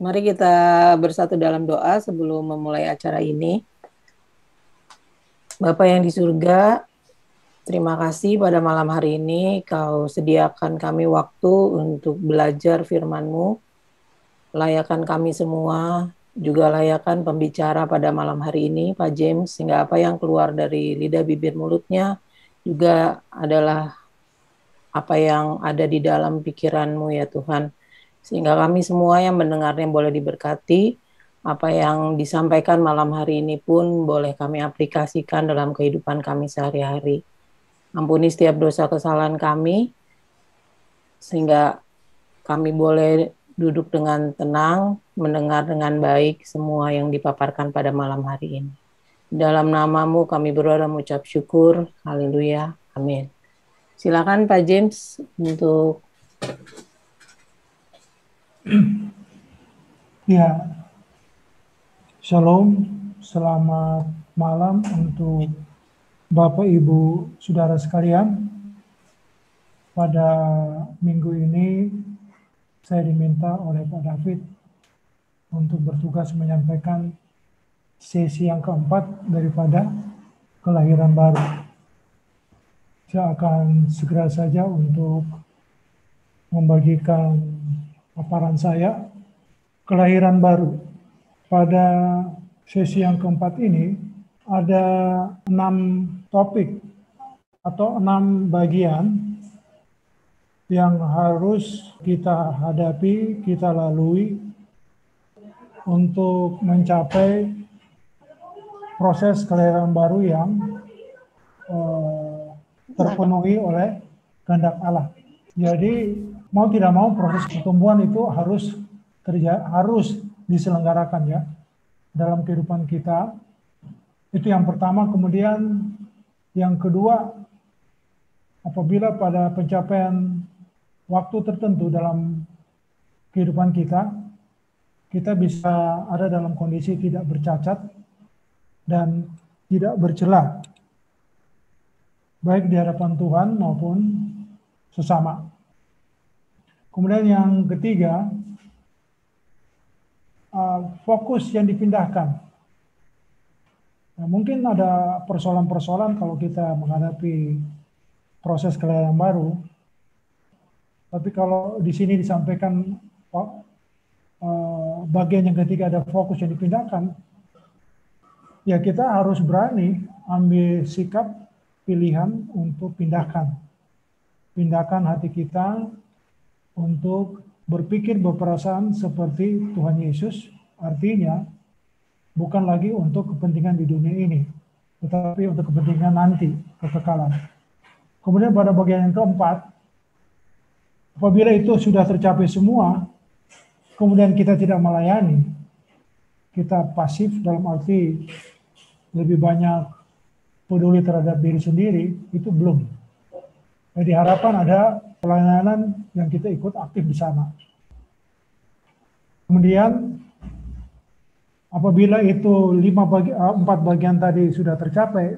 Mari kita bersatu dalam doa sebelum memulai acara ini. Bapa yang di surga, terima kasih pada malam hari ini Kau sediakan kami waktu untuk belajar firman-Mu. Layakan kami semua, juga layakan pembicara pada malam hari ini, Pak James, sehingga apa yang keluar dari lidah bibir mulutnya juga adalah apa yang ada di dalam pikiran-Mu ya Tuhan. Sehingga kami semua yang mendengarnya boleh diberkati, apa yang disampaikan malam hari ini pun boleh kami aplikasikan dalam kehidupan kami sehari-hari. Ampuni setiap dosa kesalahan kami, sehingga kami boleh duduk dengan tenang, mendengar dengan baik semua yang dipaparkan pada malam hari ini. Dalam nama-Mu kami berdoa dan mengucap syukur. Haleluya. Amin. Silakan Pak James untuk Ya, shalom, selamat malam untuk Bapak Ibu Saudara sekalian. Pada minggu ini saya diminta oleh Pak David untuk bertugas menyampaikan sesi yang keempat daripada kelahiran baru. Saya akan segera saja untuk membagikan paparan saya. Kelahiran baru. Pada sesi yang keempat ini ada 6 topik atau 6 bagian yang harus kita hadapi, kita lalui untuk mencapai proses kelahiran baru yang terpenuhi oleh kehendak Allah. Jadi mau tidak mau proses pertumbuhan itu harus diselenggarakan ya dalam kehidupan kita. Itu yang pertama. Kemudian yang kedua, apabila pada pencapaian waktu tertentu dalam kehidupan kita, kita bisa ada dalam kondisi tidak bercacat dan tidak bercela, baik di hadapan Tuhan maupun sesama. Kemudian yang ketiga, fokus yang dipindahkan. Nah, mungkin ada persoalan-persoalan kalau kita menghadapi proses kelahiran baru, tapi kalau di sini disampaikan bagian yang ketiga ada fokus yang dipindahkan, ya kita harus berani ambil sikap pilihan untuk pindahkan hati kita untuk berpikir berperasaan seperti Tuhan Yesus. Artinya bukan lagi untuk kepentingan di dunia ini, tetapi untuk kepentingan nanti, kekekalan. Kemudian pada bagian yang keempat, apabila itu sudah tercapai semua, kemudian kita tidak melayani, kita pasif dalam arti lebih banyak peduli terhadap diri sendiri, itu belum. Jadi harapan ada pelayanan yang kita ikut aktif di sana. Kemudian apabila itu 4 bagian tadi sudah tercapai,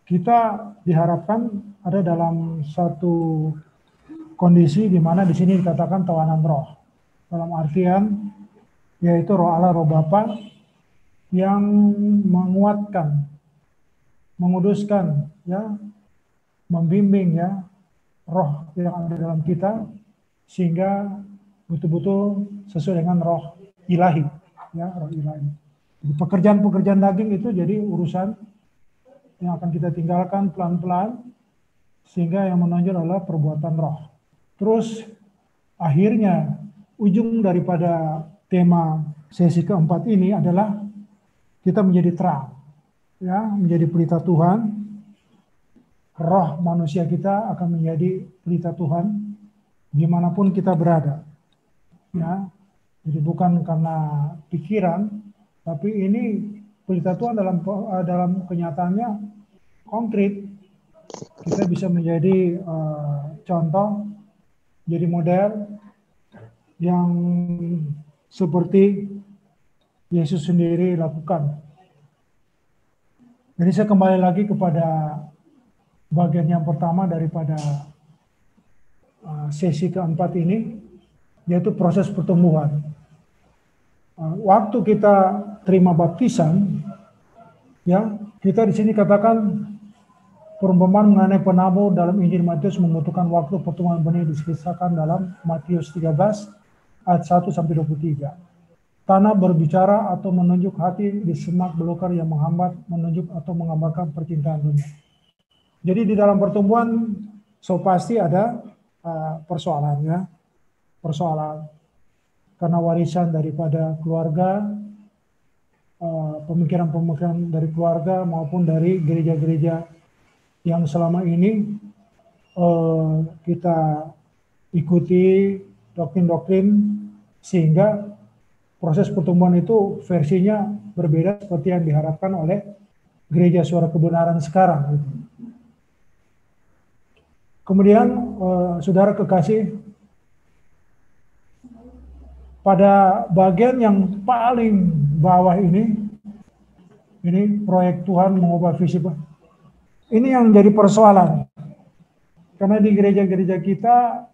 kita diharapkan ada dalam satu kondisi di mana di sini dikatakan tawanan roh. Dalam artian yaitu roh Allah, roh Bapa yang menguatkan, menguduskan, ya, membimbing ya roh yang ada dalam kita sehingga betul-betul sesuai dengan roh ilahi, ya, roh ilahi. Pekerjaan-pekerjaan daging itu jadi urusan yang akan kita tinggalkan pelan-pelan sehingga yang menonjol adalah perbuatan roh. Terus akhirnya ujung daripada tema sesi keempat ini adalah kita menjadi terang, ya, menjadi pelita Tuhan. Roh manusia kita akan menjadi pelita Tuhan dimanapun kita berada, ya. Jadi bukan karena pikiran, tapi ini pelita Tuhan dalam kenyataannya konkret. Kita bisa menjadi contoh, jadi model yang seperti Yesus sendiri lakukan. Jadi saya kembali lagi kepada bagian yang pertama daripada sesi keempat ini, yaitu proses pertumbuhan. waktu kita terima baptisan, ya, kita di sini katakan perumpamaan mengenai penabur dalam Injil Matius membutuhkan waktu pertumbuhan benih disekitarkan dalam Matius 13 ayat 1 sampai 23. Tanah berbicara atau menunjuk hati di semak belukar yang menghambat, menunjuk atau menggambarkan percintaan dunia. Jadi di dalam pertumbuhan pasti ada persoalannya, persoalan karena warisan daripada keluarga, pemikiran-pemikiran dari keluarga maupun dari gereja-gereja yang selama ini kita ikuti doktrin-doktrin sehingga proses pertumbuhan itu versinya berbeda seperti yang diharapkan oleh gereja suara kebenaran sekarang. Kemudian saudara kekasih, pada bagian yang paling bawah ini proyek Tuhan mengubah visi. Ini yang jadi persoalan. Karena di gereja-gereja kita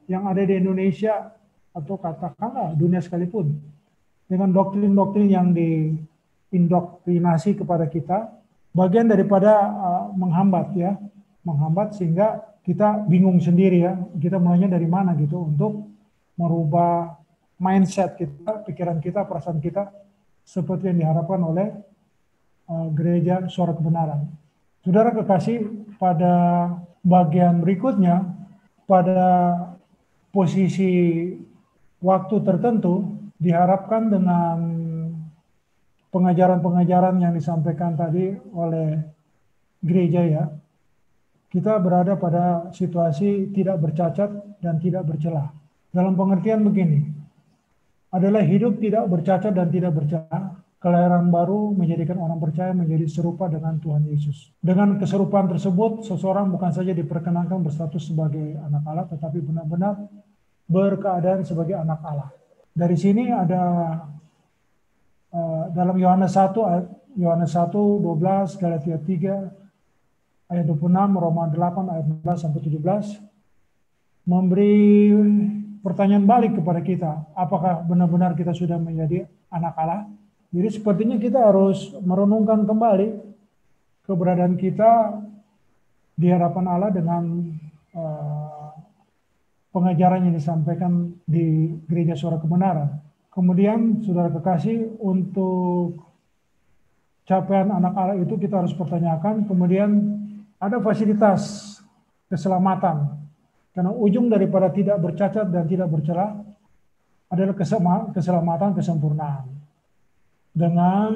yang ada di Indonesia atau katakanlah dunia sekalipun, dengan doktrin-doktrin yang diindoktrinasi kepada kita, bagian daripada menghambat sehingga kita bingung sendiri ya, kita mulainya dari mana gitu untuk merubah mindset kita, pikiran kita, perasaan kita seperti yang diharapkan oleh gereja suara kebenaran. Saudara kekasih, pada bagian berikutnya, pada posisi waktu tertentu diharapkan dengan pengajaran-pengajaran yang disampaikan tadi oleh gereja ya, kita berada pada situasi tidak bercacat dan tidak bercela. Dalam pengertian begini, adalah hidup tidak bercacat dan tidak bercela, kelahiran baru menjadikan orang percaya menjadi serupa dengan Tuhan Yesus. Dengan keserupaan tersebut, seseorang bukan saja diperkenankan berstatus sebagai anak Allah, tetapi benar-benar berkeadaan sebagai anak Allah. Dari sini ada dalam Yohanes 1, 12, Galatia 3, ayat 26, Roma 8, ayat 16 sampai 17, memberi pertanyaan balik kepada kita, apakah benar-benar kita sudah menjadi anak Allah? Jadi sepertinya kita harus merenungkan kembali keberadaan kita di hadapan Allah dengan pengajaran yang disampaikan di gereja suara kebenaran. Kemudian saudara kekasih, untuk capaian anak Allah itu kita harus pertanyakan. Kemudian ada fasilitas keselamatan. Karena ujung daripada tidak bercacat dan tidak bercela adalah keselamatan, kesempurnaan. Dengan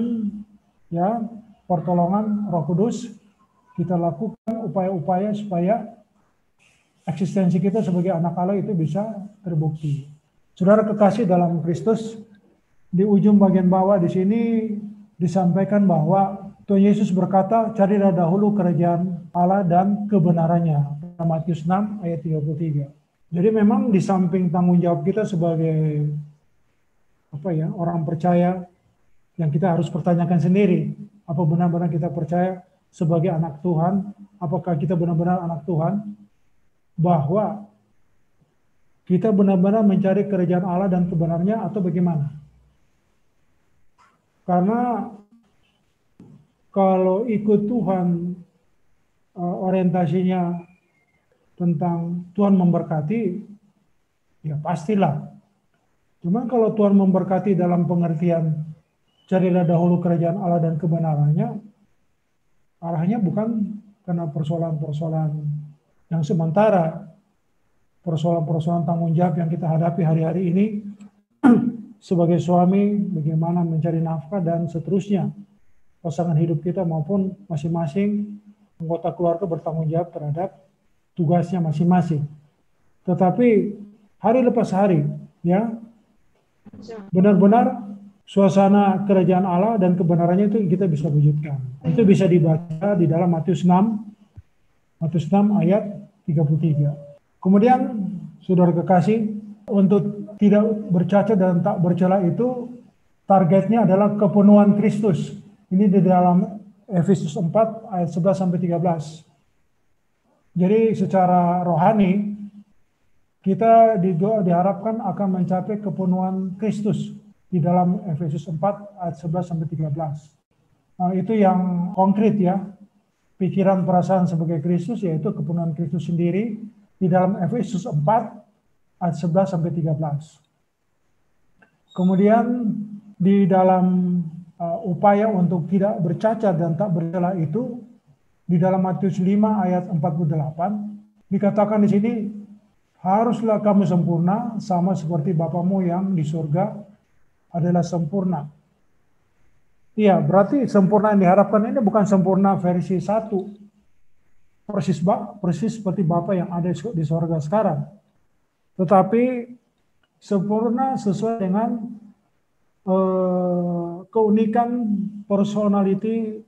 pertolongan Roh Kudus, kita lakukan upaya-upaya supaya eksistensi kita sebagai anak Allah itu bisa terbukti. Saudara kekasih dalam Kristus, di ujung bagian bawah di sini disampaikan bahwa Tuhan Yesus berkata, carilah dahulu kerajaan Allah dan kebenarannya. Matius 6 ayat 33. Jadi memang di samping tanggung jawab kita sebagai orang percaya, yang kita harus pertanyakan sendiri, apa benar-benar kita percaya sebagai anak Tuhan, apakah kita benar-benar anak Tuhan, bahwa kita benar-benar mencari kerajaan Allah dan kebenarannya atau bagaimana? Karena kalau ikut Tuhan orientasinya tentang Tuhan memberkati, ya pastilah. Cuman kalau Tuhan memberkati dalam pengertian carilah dahulu kerajaan Allah dan kebenarannya, arahnya bukan karena persoalan-persoalan yang sementara, persoalan-persoalan tanggung jawab yang kita hadapi hari-hari ini sebagai suami, bagaimana mencari nafkah dan seterusnya, pasangan hidup kita maupun masing-masing anggota keluarga bertanggung jawab terhadap tugasnya masing-masing. Tetapi hari lepas hari, ya, benar-benar suasana kerajaan Allah dan kebenarannya itu kita bisa wujudkan. Itu bisa dibaca di dalam Matius 6 ayat 33. Kemudian saudara kekasih, untuk tidak bercacat dan tak bercela itu targetnya adalah kepenuhan Kristus. Ini di dalam Efesus 4 ayat 11 sampai 13. Jadi secara rohani kita diharapkan akan mencapai kepenuhan Kristus. di dalam Efesus 4 ayat 11 sampai 13. Nah, itu yang konkret ya. Pikiran perasaan sebagai Kristus, yaitu kepenuhan Kristus sendiri di dalam Efesus 4 ayat 11 sampai 13. Kemudian di dalam upaya untuk tidak bercacat dan tak bercela itu, di dalam Matius 5 ayat 48 dikatakan di sini, haruslah kamu sempurna sama seperti Bapamu yang di surga adalah sempurna. Iya, berarti sempurna yang diharapkan ini bukan sempurna versi 1. Persis seperti Bapa yang ada di surga sekarang. Tetapi sempurna sesuai dengan keunikan personality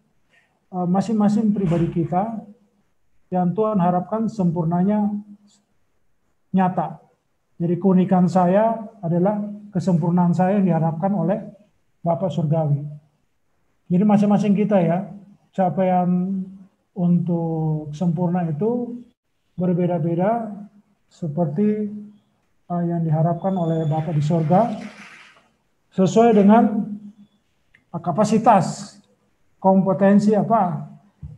masing-masing pribadi kita yang Tuhan harapkan sempurnanya nyata. Jadi keunikan saya adalah kesempurnaan saya yang diharapkan oleh Bapa Surgawi. Jadi masing-masing kita ya, capaian untuk sempurna itu berbeda-beda seperti yang diharapkan oleh Bapa di surga, sesuai dengan kapasitas, kompetensi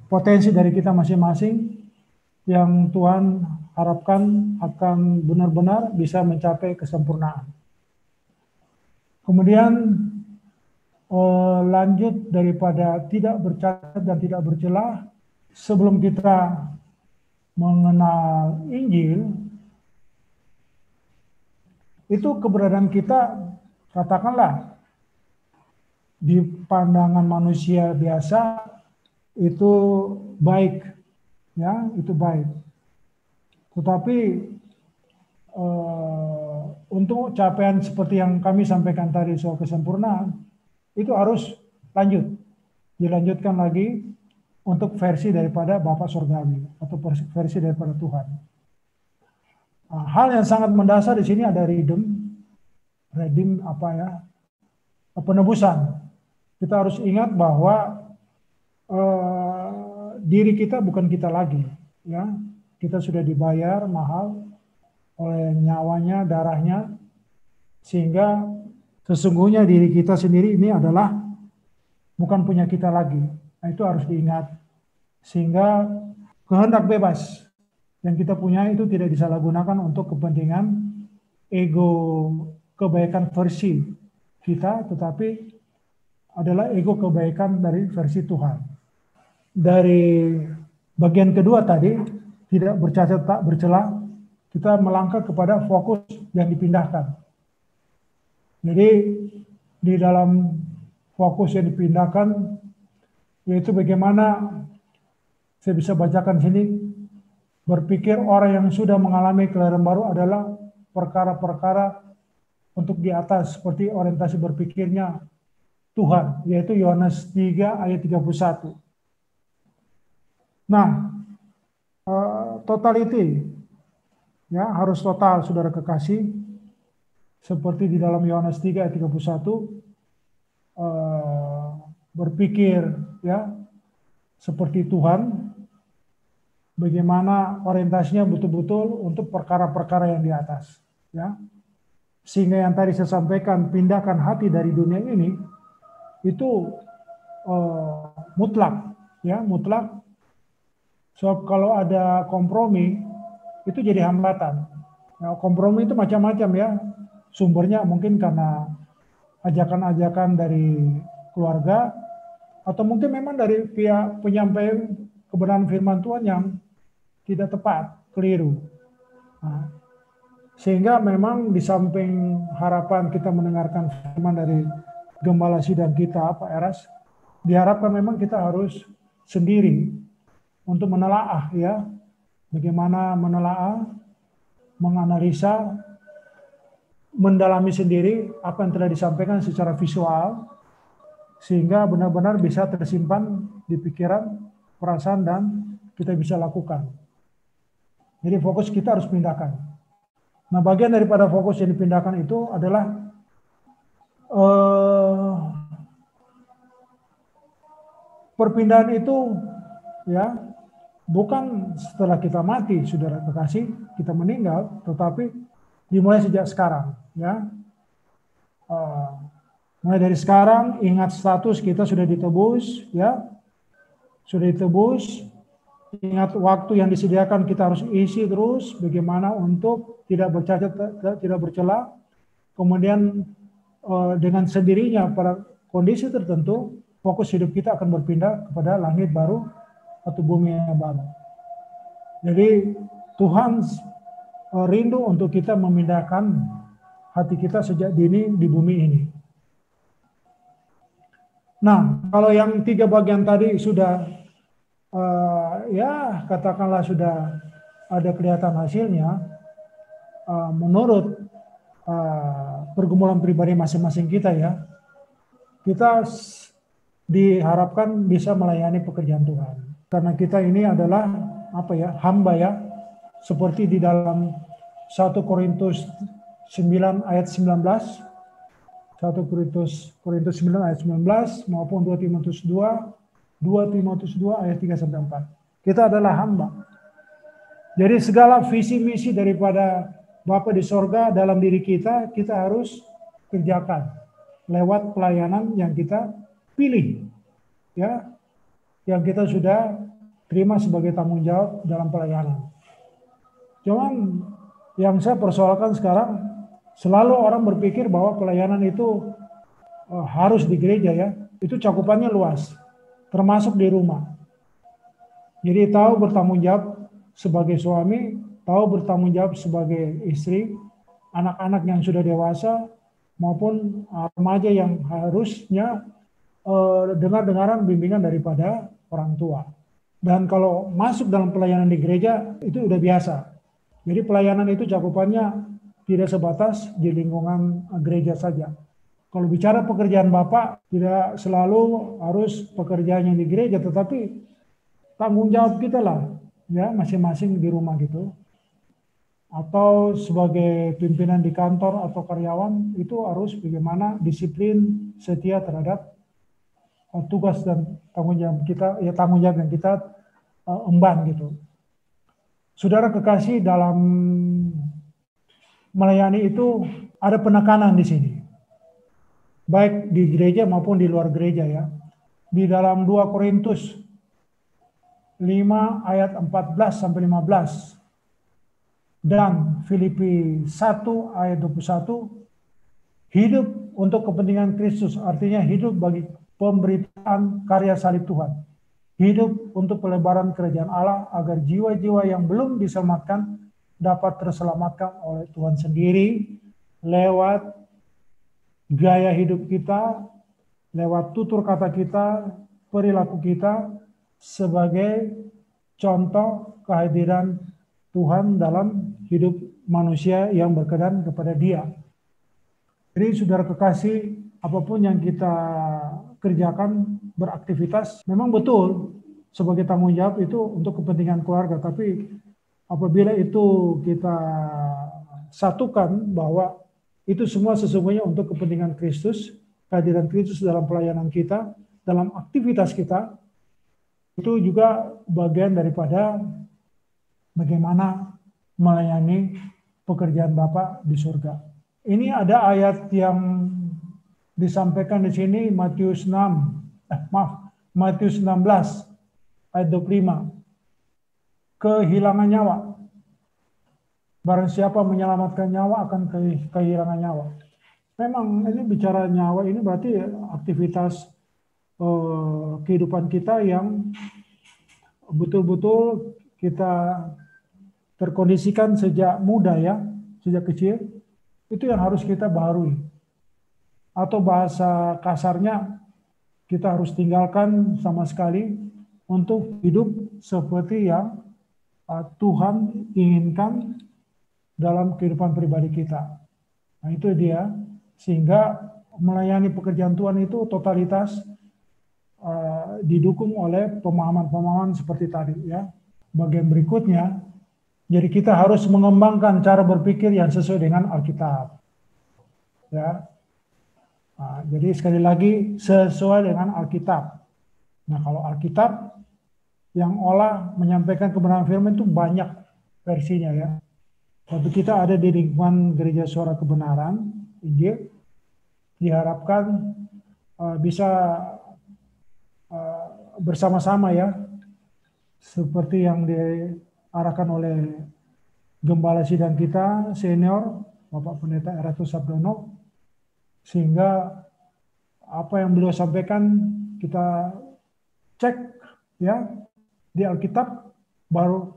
potensi dari kita masing-masing yang Tuhan harapkan akan benar-benar bisa mencapai kesempurnaan. Kemudian lanjut daripada tidak bercacat dan tidak bercelah, sebelum kita mengenal Injil, itu keberadaan kita, katakanlah di pandangan manusia biasa itu baik, ya, itu baik. Tetapi untuk capaian seperti yang kami sampaikan tadi soal kesempurnaan, itu harus dilanjutkan lagi untuk versi daripada Bapa Surgawi atau versi daripada Tuhan. Nah, hal yang sangat mendasar di sini ada redeem penebusan. Kita harus ingat bahwa diri kita bukan kita lagi, ya. Kita sudah dibayar mahal oleh nyawanya, darahnya, sehingga sesungguhnya diri kita sendiri ini adalah bukan punya kita lagi. Nah, itu harus diingat. Sehingga kehendak bebas yang kita punya itu tidak disalahgunakan untuk kepentingan ego kebaikan versi kita, tetapi adalah ego kebaikan dari versi Tuhan. Dari bagian kedua tadi, tidak bercacat tak bercela, kita melangkah kepada fokus yang dipindahkan. Jadi di dalam fokus yang dipindahkan, yaitu bagaimana saya bisa bacakan sini, berpikir orang yang sudah mengalami kelahiran baru adalah perkara-perkara untuk di atas, seperti orientasi berpikirnya Tuhan, yaitu Yohanes 3 ayat 31. Nah, totality, ya, harus total, saudara kekasih. Seperti di dalam Yohanes 3 ayat 31, berpikir ya seperti Tuhan, bagaimana orientasinya betul-betul untuk perkara-perkara yang di atas, ya. Sehingga yang tadi saya sampaikan, pindahkan hati dari dunia ini itu mutlak, ya, mutlak. So kalau ada kompromi itu jadi hambatan. Nah, kompromi itu macam-macam ya. Sumbernya mungkin karena ajakan-ajakan dari keluarga, atau mungkin memang dari pihak penyampaian kebenaran firman Tuhan yang tidak tepat, keliru. Nah, sehingga memang di samping harapan kita mendengarkan firman dari Gembala Sidang kita, Pak Eras, diharapkan memang kita harus sendiri untuk menelaah, ya, bagaimana menelaah, menganalisa, mendalami sendiri apa yang telah disampaikan secara visual, sehingga benar-benar bisa tersimpan di pikiran, perasaan, dan kita bisa lakukan. Jadi fokus kita harus pindahkan. Nah, bagian daripada fokus yang dipindahkan itu adalah perpindahan itu, ya, bukan setelah kita mati, saudara kekasih, kita meninggal, tetapi dimulai sejak sekarang, ya. Mulai dari sekarang ingat status kita sudah ditebus, ya, sudah ditebus. Ingat waktu yang disediakan kita harus isi terus, bagaimana untuk tidak bercacat, tidak bercela. Kemudian dengan sendirinya pada kondisi tertentu, fokus hidup kita akan berpindah kepada langit baru atau bumi yang baru. Jadi Tuhan rindu untuk kita memindahkan hati kita sejak dini di bumi ini. Nah, kalau yang 3 bagian tadi sudah ya katakanlah sudah ada kelihatan hasilnya, menurut pergumulan pribadi masing-masing kita ya, kita diharapkan bisa melayani pekerjaan Tuhan. Karena kita ini adalah hamba ya, seperti di dalam 1 Korintus 9 ayat 19, 1 Korintus 9 ayat 19 maupun 2 Timotius 2 ayat 3-4. Kita adalah hamba. Jadi segala visi misi daripada Bapa di sorga dalam diri kita, kita harus kerjakan lewat pelayanan yang kita pilih, ya, yang kita sudah terima sebagai tanggung jawab dalam pelayanan. Cuman yang saya persoalkan sekarang, selalu orang berpikir bahwa pelayanan itu harus di gereja ya, itu cakupannya luas, termasuk di rumah. Jadi tahu bertanggung jawab sebagai suami, tahu bertanggung jawab sebagai istri, anak-anak yang sudah dewasa, maupun remaja yang harusnya dengar-dengaran bimbingan daripada orang tua. Dan kalau masuk dalam pelayanan di gereja, itu udah biasa. Jadi pelayanan itu cakupannya tidak sebatas di lingkungan gereja saja. Kalau bicara pekerjaan Bapak, tidak selalu harus pekerjaan yang di gereja, tetapi tanggung jawab kita lah, ya, masing-masing di rumah gitu. Atau sebagai pimpinan di kantor atau karyawan, itu harus bagaimana disiplin, setia terhadap tugas dan tanggung jawab kita, ya tanggung jawab yang kita emban gitu. Saudara kekasih, dalam melayani itu ada penekanan di sini, baik di gereja maupun di luar gereja ya. Di dalam 2 Korintus 5 ayat 14-15 dan Filipi 1 ayat 21, hidup untuk kepentingan Kristus, artinya hidup bagi pemberitaan karya salib Tuhan. Hidup untuk pelebaran kerajaan Allah agar jiwa-jiwa yang belum diselamatkan dapat terselamatkan oleh Tuhan sendiri lewat gaya hidup kita, lewat tutur kata kita, perilaku kita sebagai contoh kehadiran Tuhan dalam hidup manusia yang berkenan kepada Dia. Jadi saudara kekasih, apapun yang kita kerjakan, beraktivitas, memang betul sebagai tanggung jawab itu untuk kepentingan keluarga, tapi apabila itu kita satukan bahwa itu semua sesungguhnya untuk kepentingan Kristus, kehadiran Kristus dalam pelayanan kita, dalam aktivitas kita, itu juga bagian daripada bagaimana melayani pekerjaan Bapa di surga. Ini ada ayat yang disampaikan di sini, Matius 16 ayat 25. Kehilangan nyawa. Barang siapa menyelamatkan nyawa akan kehilangan nyawa. Memang ini bicara nyawa, ini berarti aktivitas kehidupan kita yang betul-betul kita terkondisikan sejak muda ya, sejak kecil, itu yang harus kita baharui. Atau bahasa kasarnya, kita harus tinggalkan sama sekali untuk hidup seperti yang Tuhan inginkan dalam kehidupan pribadi kita. Nah itu dia, sehingga melayani pekerjaan Tuhan itu totalitas didukung oleh pemahaman-pemahaman seperti tadi ya. Bagian berikutnya, jadi kita harus mengembangkan cara berpikir yang sesuai dengan Alkitab. Ya. Nah, jadi sekali lagi sesuai dengan Alkitab. Nah kalau Alkitab yang olah menyampaikan kebenaran firman itu banyak versinya ya. Tapi kita ada di lingkungan Gereja Suara Kebenaran, Injil, diharapkan bisa bersama-sama ya, seperti yang diarahkan oleh Gembala Sidang kita senior Bapak Pendeta Eratus Sabdono, sehingga apa yang beliau sampaikan kita cek ya di Alkitab, baru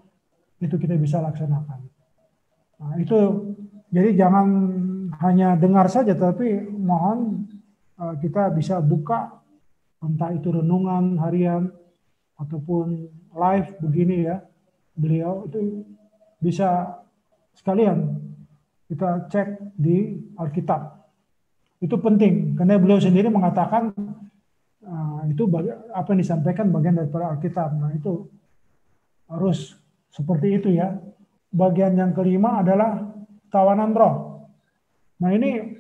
itu kita bisa laksanakan. Nah, itu jadi jangan hanya dengar saja, tapi mohon kita bisa buka, entah itu renungan harian ataupun live begini ya, beliau itu bisa sekalian kita cek di Alkitab. Itu penting karena beliau sendiri mengatakan itu apa yang disampaikan bagian daripada Alkitab. Nah, itu harus seperti itu ya. Bagian yang kelima adalah tawanan roh. Nah, ini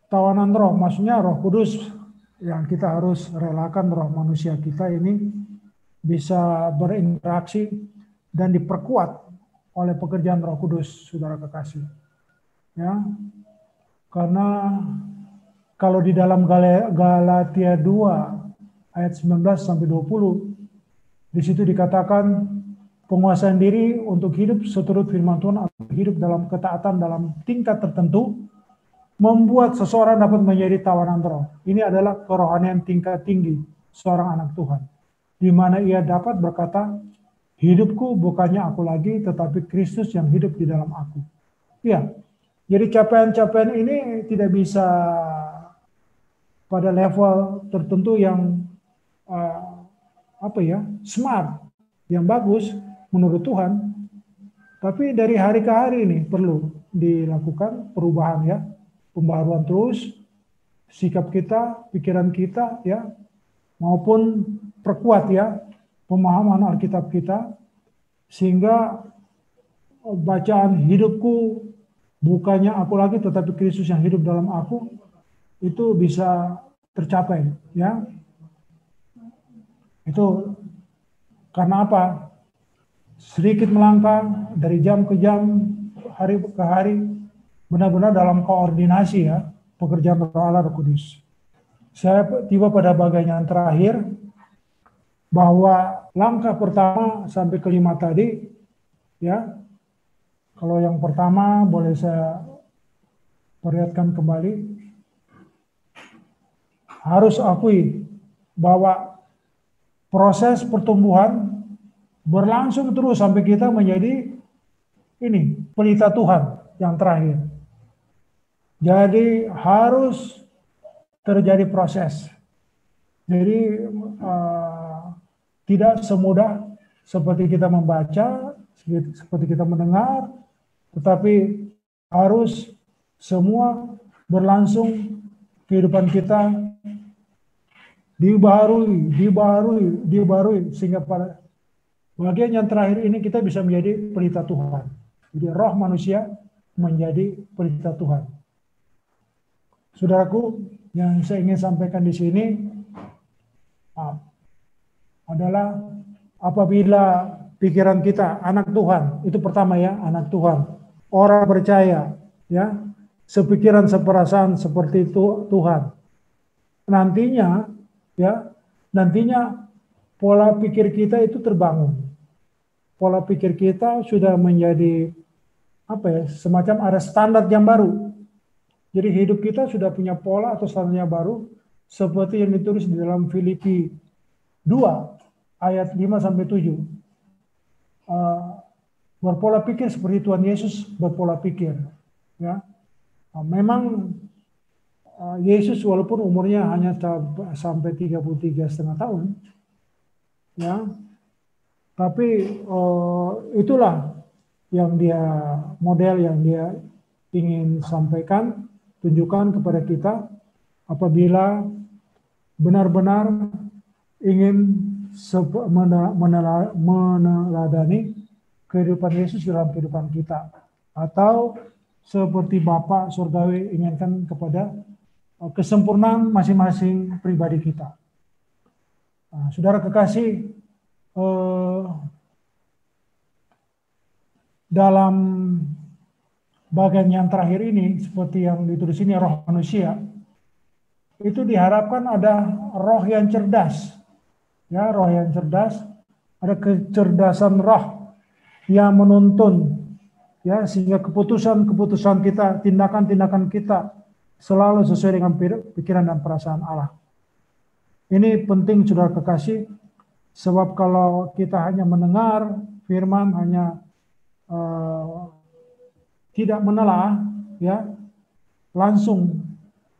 tawanan roh, maksudnya Roh Kudus yang kita harus relakan roh manusia kita ini bisa berinteraksi dan diperkuat oleh pekerjaan Roh Kudus, saudara kekasih. Ya, karena kalau di dalam Galatia 2 ayat 19 sampai 20, di situ dikatakan penguasaan diri untuk hidup seturut firman Tuhan atau hidup dalam ketaatan dalam tingkat tertentu membuat seseorang dapat menjadi tawanan roh. Ini adalah kerohanian tingkat tinggi seorang anak Tuhan, di mana ia dapat berkata, hidupku bukannya aku lagi, tetapi Kristus yang hidup di dalam aku. Ya, jadi capaian-capaian ini tidak bisa pada level tertentu yang smart, yang bagus menurut Tuhan, tapi dari hari ke hari ini perlu dilakukan perubahan ya, pembaharuan terus sikap kita, pikiran kita ya, maupun perkuat ya pemahaman Alkitab kita, sehingga bacaan hidupku bukannya aku lagi tetapi Kristus yang hidup dalam aku itu bisa tercapai ya. Itu karena apa? Sedikit melangkah dari jam ke jam, hari ke hari, benar-benar dalam koordinasi ya pekerjaan Roh Allah Roh Kudus. Saya tiba pada bagian yang terakhir, bahwa langkah pertama sampai kelima tadi ya, kalau yang pertama boleh saya perlihatkan kembali, harus akui bahwa proses pertumbuhan berlangsung terus sampai kita menjadi ini pelita Tuhan yang terakhir. Jadi harus terjadi proses. Jadi tidak semudah seperti kita membaca, seperti kita mendengar, tetapi harus semua berlangsung kehidupan kita dibaharui sehingga pada bagian yang terakhir ini kita bisa menjadi pelita Tuhan. Jadi roh manusia menjadi pelita Tuhan. Saudaraku, yang saya ingin sampaikan di sini adalah apabila pikiran kita anak Tuhan, itu pertama ya, anak Tuhan, orang percaya ya, sepikiran seperasaan seperti itu Tuhan. Nantinya pola pikir kita itu terbangun. Pola pikir kita sudah menjadi semacam ada standar yang baru. Jadi hidup kita sudah punya pola atau standarnya baru, seperti yang ditulis di dalam Filipi 2 ayat 5 sampai 7. Berpola pikir seperti Tuhan Yesus berpola pikir. Ya, memang Yesus walaupun umurnya hanya sampai 33,5 tahun, ya, tapi itulah yang dia model yang dia ingin sampaikan, tunjukkan kepada kita apabila benar-benar ingin meneladani kehidupan Yesus dalam kehidupan kita, atau seperti Bapa Surgawi inginkan kepada kesempurnaan masing-masing pribadi kita. Nah, saudara kekasih, dalam bagian yang terakhir ini, seperti yang ditulis ini roh manusia, itu diharapkan ada roh yang cerdas. Ya, roh yang cerdas, ada kecerdasan roh yang menuntun, ya, sehingga keputusan-keputusan kita, tindakan-tindakan kita selalu sesuai dengan pikiran dan perasaan Allah. Ini penting, saudara kekasih, sebab kalau kita hanya mendengar firman, hanya tidak menelaah, ya, langsung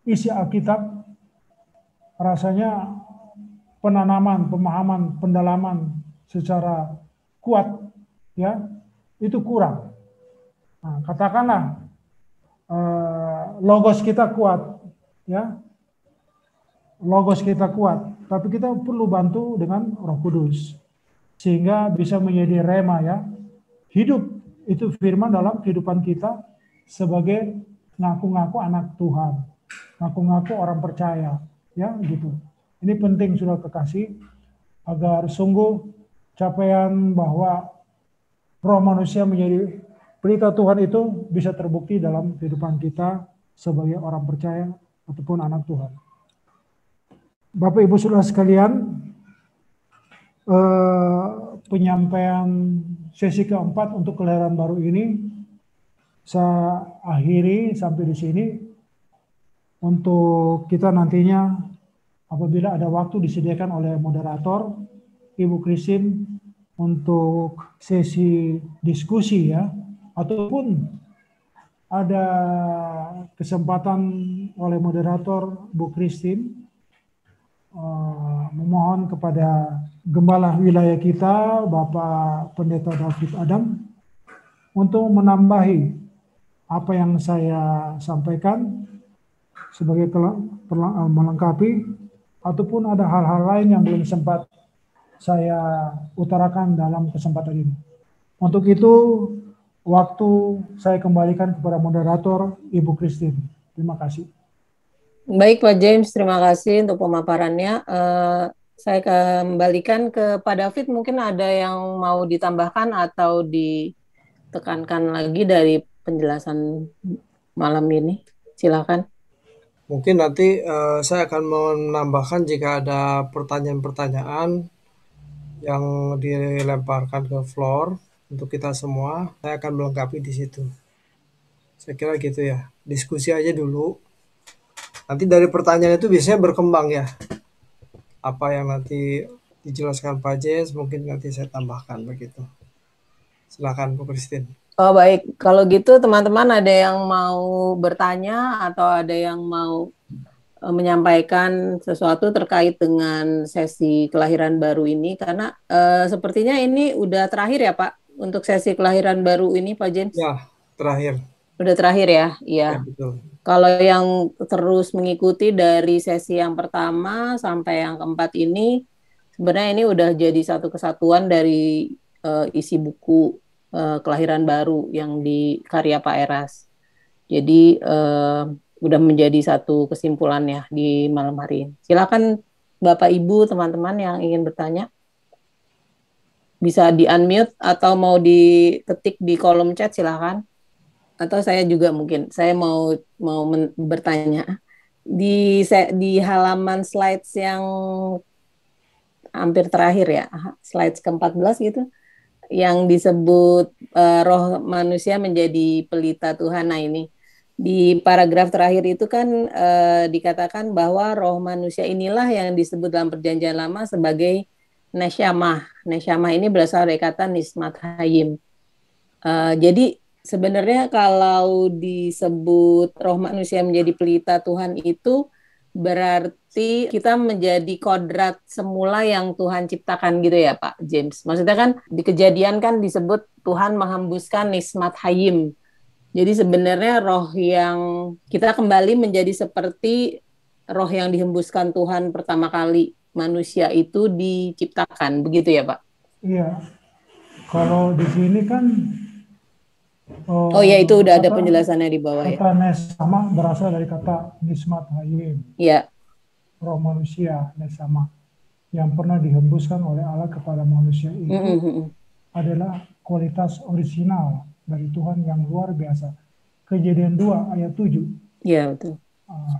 isi Alkitab, rasanya penanaman, pemahaman, pendalaman secara kuat, ya, itu kurang. Nah, katakanlah logos kita kuat, ya, logos kita kuat, tapi kita perlu bantu dengan Roh Kudus sehingga bisa menjadi rema, ya, hidup itu firman dalam kehidupan kita sebagai ngaku-ngaku anak Tuhan, ngaku-ngaku orang percaya, ya, gitu. Ini penting, sudah kekasih, agar sungguh capaian bahwa roh manusia menjadi berita Tuhan itu bisa terbukti dalam kehidupan kita sebagai orang percaya ataupun anak Tuhan. Bapak Ibu Saudara sekalian, penyampaian sesi keempat untuk kelahiran baru ini saya akhiri sampai di sini. Untuk kita nantinya apabila ada waktu disediakan oleh moderator Ibu Christine untuk sesi diskusi, ya, ataupun ada kesempatan oleh moderator Bu Christine memohon kepada gembala wilayah kita Bapak Pendeta David Adam untuk menambahi apa yang saya sampaikan sebagai melengkapi, ataupun ada hal-hal lain yang belum sempat saya utarakan dalam kesempatan ini. Untuk itu, waktu saya kembalikan kepada moderator Ibu Christine. Terima kasih. Baik Pak James, terima kasih untuk pemaparannya. Saya kembalikan ke Pak David, mungkin ada yang mau ditambahkan atau ditekankan lagi dari penjelasan malam ini. Silakan. Mungkin nanti saya akan menambahkan jika ada pertanyaan-pertanyaan yang dilemparkan ke floor untuk kita semua, saya akan melengkapi di situ. Saya kira gitu ya. Diskusi aja dulu. Nanti dari pertanyaan itu biasanya berkembang, ya. Apa yang nanti dijelaskan Pak James mungkin nanti saya tambahkan begitu. Silakan Bu Christine. Oh baik, kalau gitu teman-teman ada yang mau bertanya atau ada yang mau menyampaikan sesuatu terkait dengan sesi kelahiran baru ini, karena sepertinya ini udah terakhir ya Pak untuk sesi kelahiran baru ini Pak James? Ya, terakhir. Udah terakhir ya, iya. Ya, betul. Kalau yang terus mengikuti dari sesi yang pertama sampai yang keempat ini, sebenarnya ini udah jadi satu kesatuan dari isi buku kelahiran baru yang di karya Pak Eras. Jadi udah menjadi satu kesimpulan ya di malam hari ini. Silakan Bapak Ibu, teman-teman yang ingin bertanya. Bisa di-unmute atau mau diketik di kolom chat, silakan. Atau saya juga mungkin, saya mau bertanya. Di halaman slides yang hampir terakhir ya, slides ke-14 gitu, yang disebut roh manusia menjadi pelita Tuhan. Nah ini di paragraf terakhir itu kan dikatakan bahwa roh manusia inilah yang disebut dalam perjanjian lama sebagai nesyamah. Nesyamah ini berasal dari kata nismat hayim. Jadi sebenarnya kalau disebut roh manusia menjadi pelita Tuhan itu berarti kita menjadi kodrat semula yang Tuhan ciptakan gitu ya Pak James. Maksudnya kan di Kejadian kan disebut Tuhan menghembuskan nismat hayim. Jadi sebenarnya roh yang kita kembali menjadi seperti roh yang dihembuskan Tuhan pertama kali manusia itu diciptakan, begitu ya Pak? Iya. Kalau di sini kan oh ya, itu udah ada penjelasannya di bawah ya. Kata nesama berasal dari kata nismat hayim. Iya. Roh manusia nesama yang pernah dihembuskan oleh Allah kepada manusia itu adalah kualitas orisinal dari Tuhan yang luar biasa. Kejadian 2 ayat 7. Iya, betul.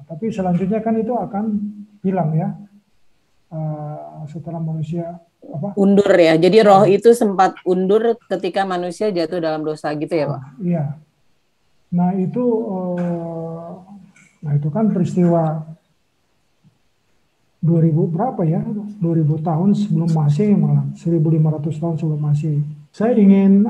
Tapi selanjutnya kan itu akan hilang ya, setelah manusia undur ya. Jadi roh itu sempat undur ketika manusia jatuh dalam dosa gitu ya, Pak? Iya. Nah itu kan peristiwa 2000 berapa ya? 2000 tahun sebelum Masehi, malah 1500 tahun sebelum Masehi. Saya ingin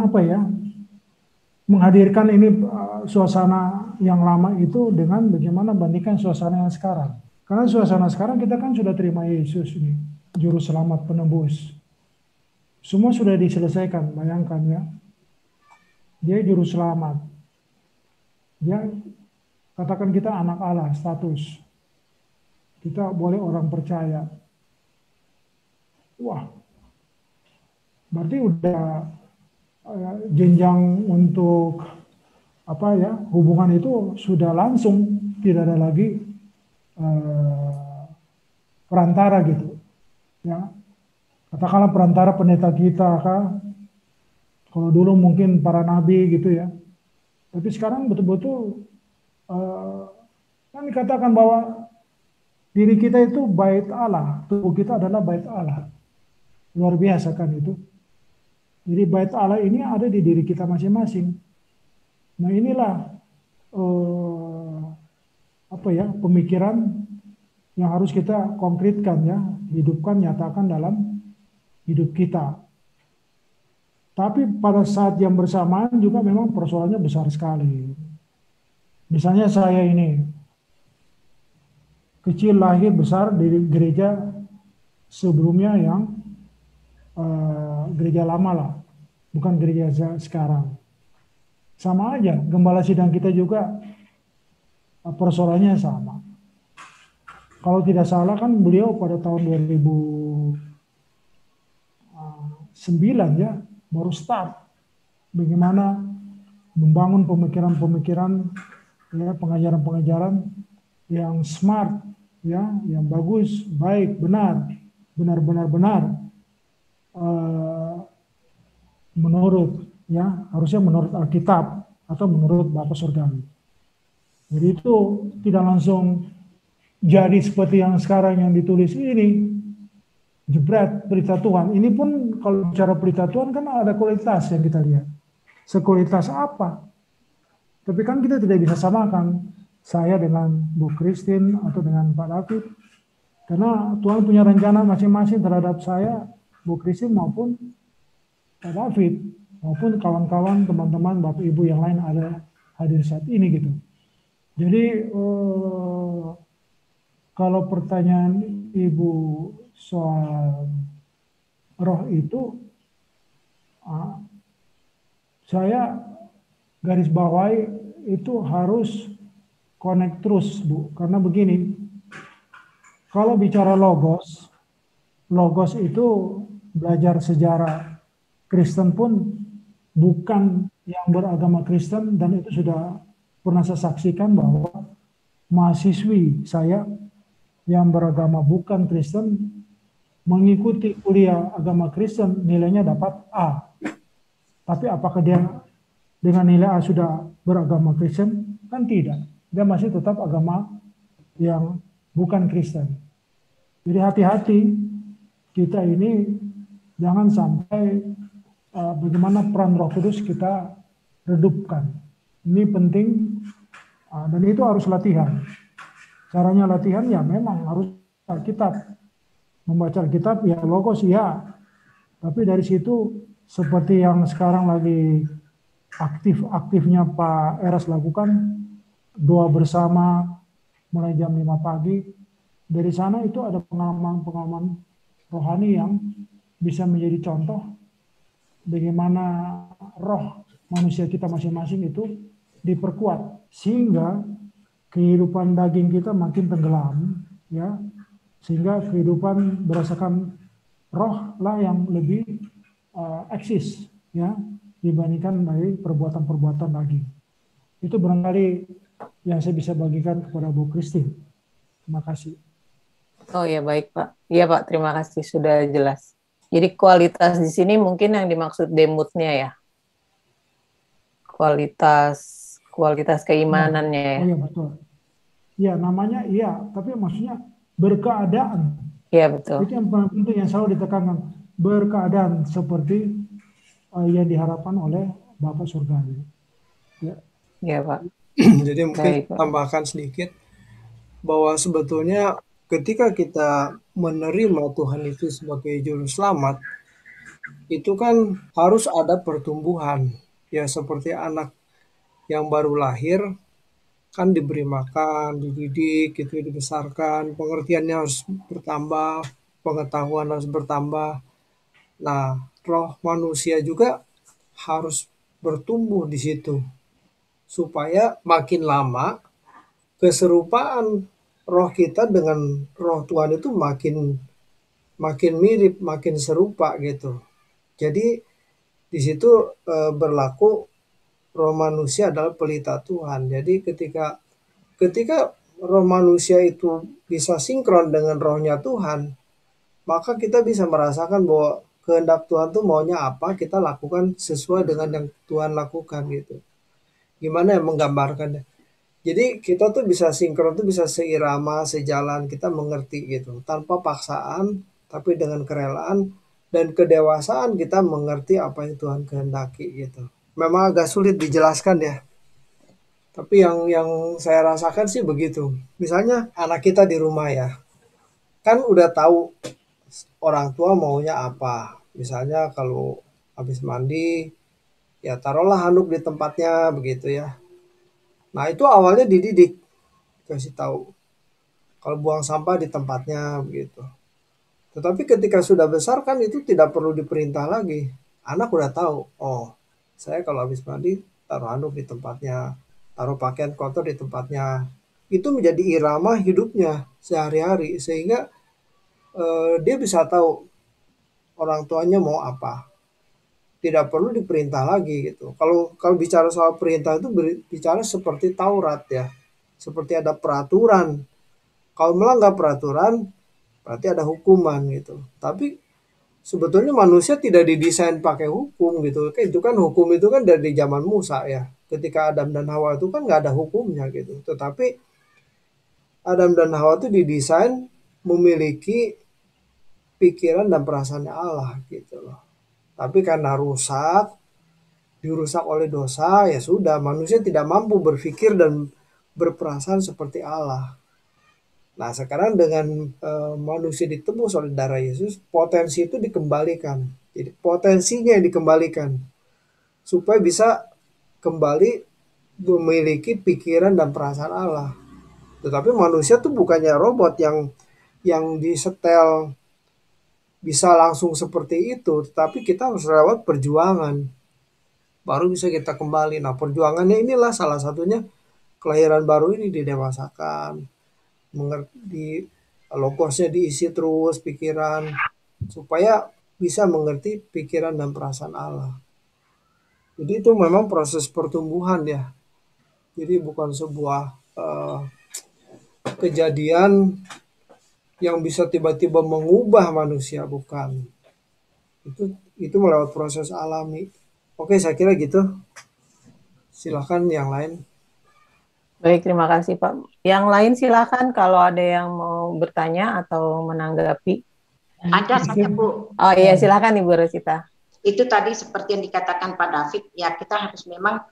menghadirkan ini suasana yang lama itu dengan bagaimana bandingkan suasana yang sekarang. Karena suasana sekarang kita kan sudah terima Yesus ini, juru selamat penebus. Semua sudah diselesaikan, bayangkan ya. Dia juru selamat. Dia katakan kita anak Allah, status. Kita boleh orang percaya. Wah, berarti udah jenjang untuk hubungan itu sudah langsung, tidak ada lagi perantara gitu ya. Katakanlah perantara pendeta kita kalau dulu mungkin para nabi gitu ya, tapi sekarang betul-betul kan dikatakan bahwa diri kita itu bait Allah, tubuh kita adalah bait Allah. Luar biasa kan itu. Jadi bait Allah ini ada di diri kita masing-masing. Nah inilah pemikiran yang harus kita konkretkan ya, hidupkan, nyatakan dalam hidup kita. Tapi pada saat yang bersamaan juga memang persoalannya besar sekali. Misalnya saya ini kecil, lahir besar di gereja sebelumnya yang gereja lama lah, bukan gereja sekarang. Sama aja, gembala sidang kita juga persoalannya sama. Kalau tidak salah kan beliau pada tahun 2009 ya, baru start bagaimana membangun pemikiran-pemikiran ya, pengajaran-pengajaran yang smart ya, yang bagus, baik, benar menurut ya, harusnya menurut Alkitab atau menurut Bapa Surgawi. Jadi itu tidak langsung jadi seperti yang sekarang yang ditulis ini, jebret berita Tuhan. Ini pun kalau bicara berita Tuhan kan ada kualitas yang kita lihat. Sekualitas apa? Tapi kan kita tidak bisa samakan saya dengan Bu Christine atau dengan Pak David. Karena Tuhan punya rencana masing-masing terhadap saya, Bu Christine maupun Pak David, maupun kawan-kawan, teman-teman, Bapak Ibu yang lain ada hadir saat ini gitu. Jadi kalau pertanyaan Ibu soal roh itu, saya garis bawahi itu harus connect terus Bu, karena begini, kalau bicara logos itu belajar sejarah Kristen pun bukan yang beragama Kristen, dan itu sudah pernah saya saksikan bahwa mahasiswi saya yang beragama bukan Kristen mengikuti kuliah agama Kristen nilainya dapat A. Tapi apakah dia dengan nilai A sudah beragama Kristen? Kan tidak. Dia masih tetap agama yang bukan Kristen. Jadi hati-hati kita ini jangan sampai bagaimana peran Roh Kudus kita redupkan. Ini penting dan itu harus latihan. Caranya latihan ya memang harus Alkitab. Membaca Alkitab ya logos ya. Tapi dari situ seperti yang sekarang lagi aktifnya Pak Eras lakukan, doa bersama mulai jam 5 pagi. Dari sana itu ada pengalaman-pengalaman rohani yang bisa menjadi contoh bagaimana roh manusia kita masing-masing itu diperkuat sehingga kehidupan daging kita makin tenggelam ya, sehingga kehidupan berdasarkan roh lah yang lebih eksis ya dibandingkan dari perbuatan-perbuatan daging. Itu barangkali yang saya bisa bagikan kepada Bu Christine. Terima kasih. Oh ya, baik Pak. Iya Pak, terima kasih sudah jelas. Jadi kualitas di sini mungkin yang dimaksud demutnya ya. Kualitas keimanannya ya. Oh iya betul. Ya namanya iya, tapi maksudnya berkeadaan. Iya betul. Itu yang paling penting yang selalu ditekankan. Berkeadaan seperti yang diharapkan oleh Bapak Surgawi. Ya. Iya Pak. Jadi mungkin Baik Pak. tambahkan sedikit bahwa sebetulnya ketika kita menerima Tuhan itu sebagai juru selamat, itu kan harus ada pertumbuhan. Ya seperti anak yang baru lahir kan diberi makan, dididik, gitu, dibesarkan, pengertiannya harus bertambah, pengetahuan harus bertambah. Nah, roh manusia juga harus bertumbuh di situ supaya makin lama keserupaan roh kita dengan roh Tuhan itu makin makin mirip, makin serupa gitu. Jadi di situ berlaku roh manusia adalah pelita Tuhan. Jadi ketika ketika roh manusia itu bisa sinkron dengan rohnya Tuhan, maka kita bisa merasakan bahwa kehendak Tuhan tuh maunya apa, kita lakukan sesuai dengan yang Tuhan lakukan gitu. Gimana yang menggambarkannya? Jadi kita tuh bisa sinkron tuh bisa seirama, sejalan, kita mengerti gitu. Tanpa paksaan, tapi dengan kerelaan dan kedewasaan kita mengerti apa yang Tuhan kehendaki gitu. Memang agak sulit dijelaskan ya. Tapi yang saya rasakan sih begitu. Misalnya anak kita di rumah ya, kan udah tahu orang tua maunya apa. Misalnya kalau habis mandi, ya taruhlah handuk di tempatnya begitu ya. Nah itu awalnya dididik, kasih tahu. Kalau buang sampah di tempatnya begitu. Tetapi ketika sudah besar kan itu tidak perlu diperintah lagi. Anak udah tahu, oh saya kalau habis mandi taruh handuk di tempatnya, taruh pakaian kotor di tempatnya. Itu menjadi irama hidupnya sehari-hari sehingga dia bisa tahu orang tuanya mau apa. Tidak perlu diperintah lagi gitu. Kalau kalau bicara soal perintah itu bicara seperti Taurat ya. Seperti ada peraturan. Kalau melanggar peraturan berarti ada hukuman gitu. Tapi sebetulnya manusia tidak didesain pakai hukum gitu. Itu kan hukum itu kan dari zaman Musa ya. Ketika Adam dan Hawa itu kan nggak ada hukumnya gitu. Tetapi Adam dan Hawa itu didesain memiliki pikiran dan perasaannya Allah gitu loh. Tapi karena dirusak oleh dosa, ya sudah manusia tidak mampu berpikir dan berperasaan seperti Allah. Nah, sekarang dengan manusia ditebus oleh darah Yesus, potensi itu dikembalikan. Jadi potensinya yang dikembalikan supaya bisa kembali memiliki pikiran dan perasaan Allah. Tetapi manusia tuh bukannya robot yang disetel bisa langsung seperti itu, tetapi kita harus lewat perjuangan baru bisa kita kembali. Nah, perjuangannya inilah salah satunya kelahiran baru ini didewasakan, mengerti logosnya diisi terus pikiran supaya bisa mengerti pikiran dan perasaan Allah. Jadi itu memang proses pertumbuhan ya. Jadi bukan sebuah kejadian yang bisa tiba-tiba mengubah manusia, bukan. Itu melewat proses alami. Oke, saya kira gitu. Silahkan yang lain. Baik, terima kasih Pak. Yang lain silakan kalau ada yang mau bertanya atau menanggapi. Ada saya Bu. Oh iya, silakan Ibu Rosita. Itu tadi seperti yang dikatakan Pak David, ya kita harus memang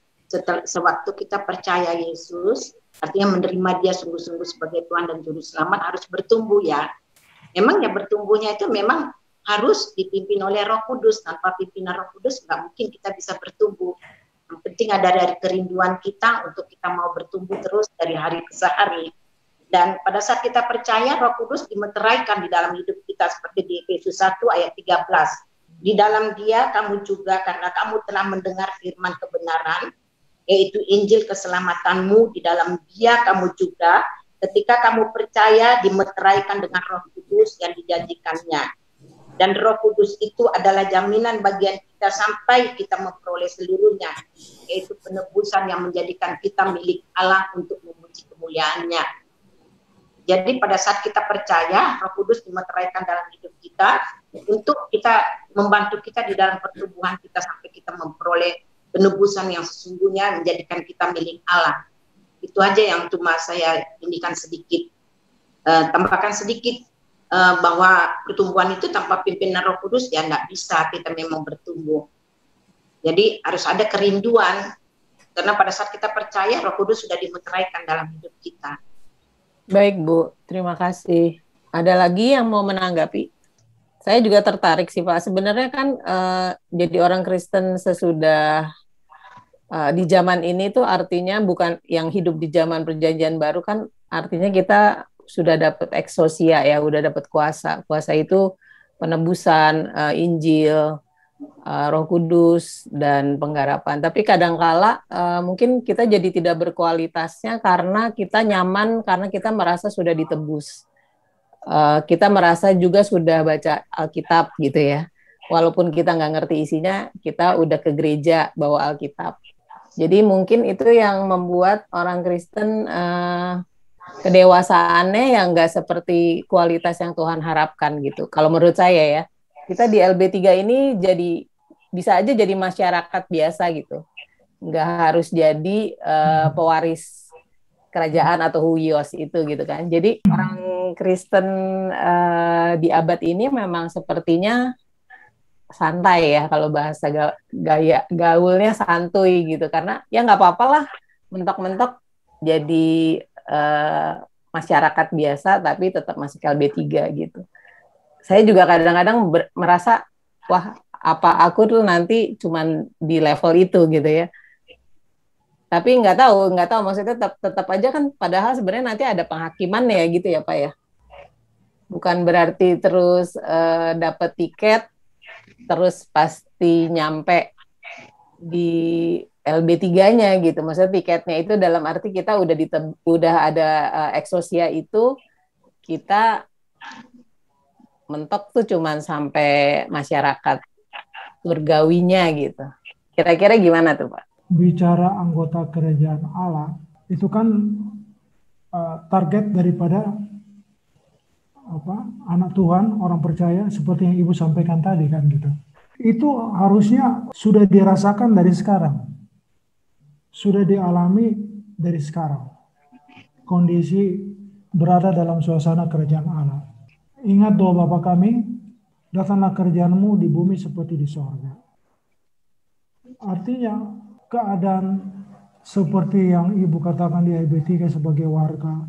sewaktu kita percaya Yesus, artinya menerima Dia sungguh-sungguh sebagai Tuhan dan Juru Selamat, harus bertumbuh ya. Memang ya bertumbuhnya itu memang harus dipimpin oleh Roh Kudus. Tanpa pimpinan Roh Kudus nggak mungkin kita bisa bertumbuh. Yang penting ada dari kerinduan kita untuk kita mau bertumbuh terus dari hari ke hari. Dan pada saat kita percaya, Roh Kudus dimeteraikan di dalam hidup kita seperti di Efesus 1 ayat 13. Di dalam Dia kamu juga, karena kamu telah mendengar firman kebenaran, yaitu Injil keselamatanmu, di dalam Dia kamu juga, ketika kamu percaya, dimeteraikan dengan Roh Kudus yang dijanjikannya. Dan Roh Kudus itu adalah jaminan bagian kita sampai kita memperoleh seluruhnya, yaitu penebusan yang menjadikan kita milik Allah untuk memuji kemuliaan-Nya. Jadi pada saat kita percaya, Roh Kudus dimeteraikan dalam hidup kita untuk kita membantu kita di dalam pertumbuhan kita sampai kita memperoleh penebusan yang sesungguhnya menjadikan kita milik Allah. Itu aja yang cuma saya indikan sedikit, tambahkan sedikit, bahwa pertumbuhan itu tanpa pimpinan Roh Kudus ya nggak bisa kita memang bertumbuh. Jadi harus ada kerinduan, karena pada saat kita percaya Roh Kudus sudah dimeteraikan dalam hidup kita. Baik Bu, terima kasih. Ada lagi yang mau menanggapi? Saya juga tertarik sih Pak. Sebenarnya kan jadi orang Kristen sesudah di zaman ini tuh artinya bukan yang hidup di zaman Perjanjian Baru, kan artinya kita sudah dapat eksosia ya, udah dapat kuasa. Kuasa itu penebusan, Injil, Roh Kudus, dan penggarapan. Tapi kadangkala mungkin kita jadi tidak berkualitasnya karena kita nyaman, karena kita merasa sudah ditebus. Kita merasa juga sudah baca Alkitab gitu ya. Walaupun kita nggak ngerti isinya, kita udah ke gereja bawa Alkitab. Jadi mungkin itu yang membuat orang Kristen kedewasaannya yang nggak seperti kualitas yang Tuhan harapkan gitu. Kalau menurut saya ya, kita di LB3 ini jadi bisa aja jadi masyarakat biasa gitu. Nggak harus jadi pewaris kerajaan atau huios itu gitu kan. Jadi orang Kristen di abad ini memang sepertinya santai ya, kalau bahasa gaya gaulnya santuy gitu, karena ya nggak apa-apa lah mentok-mentok jadi masyarakat biasa tapi tetap masuk LB3 gitu. Saya juga kadang-kadang merasa wah, apa aku tuh nanti cuman di level itu gitu ya. Tapi nggak tahu maksudnya tetap aja kan, padahal sebenarnya nanti ada penghakiman ya gitu ya Pak ya. Bukan berarti terus dapat tiket terus pasti nyampe di LB3-nya gitu. Maksudnya tiketnya itu dalam arti kita udah ada eksosia itu, kita mentok tuh cuman sampai masyarakat surgawinya gitu. Kira-kira gimana tuh Pak? Bicara anggota kerajaan Allah, itu kan target daripada anak Tuhan, orang percaya, seperti yang Ibu sampaikan tadi kan gitu. Itu harusnya sudah dirasakan dari sekarang. Sudah dialami dari sekarang. Kondisi berada dalam suasana kerajaan Allah. Ingat doa Bapa kami, datanglah kerajaan-Mu di bumi seperti di sorga. Artinya keadaan seperti yang Ibu katakan di LB3 sebagai warga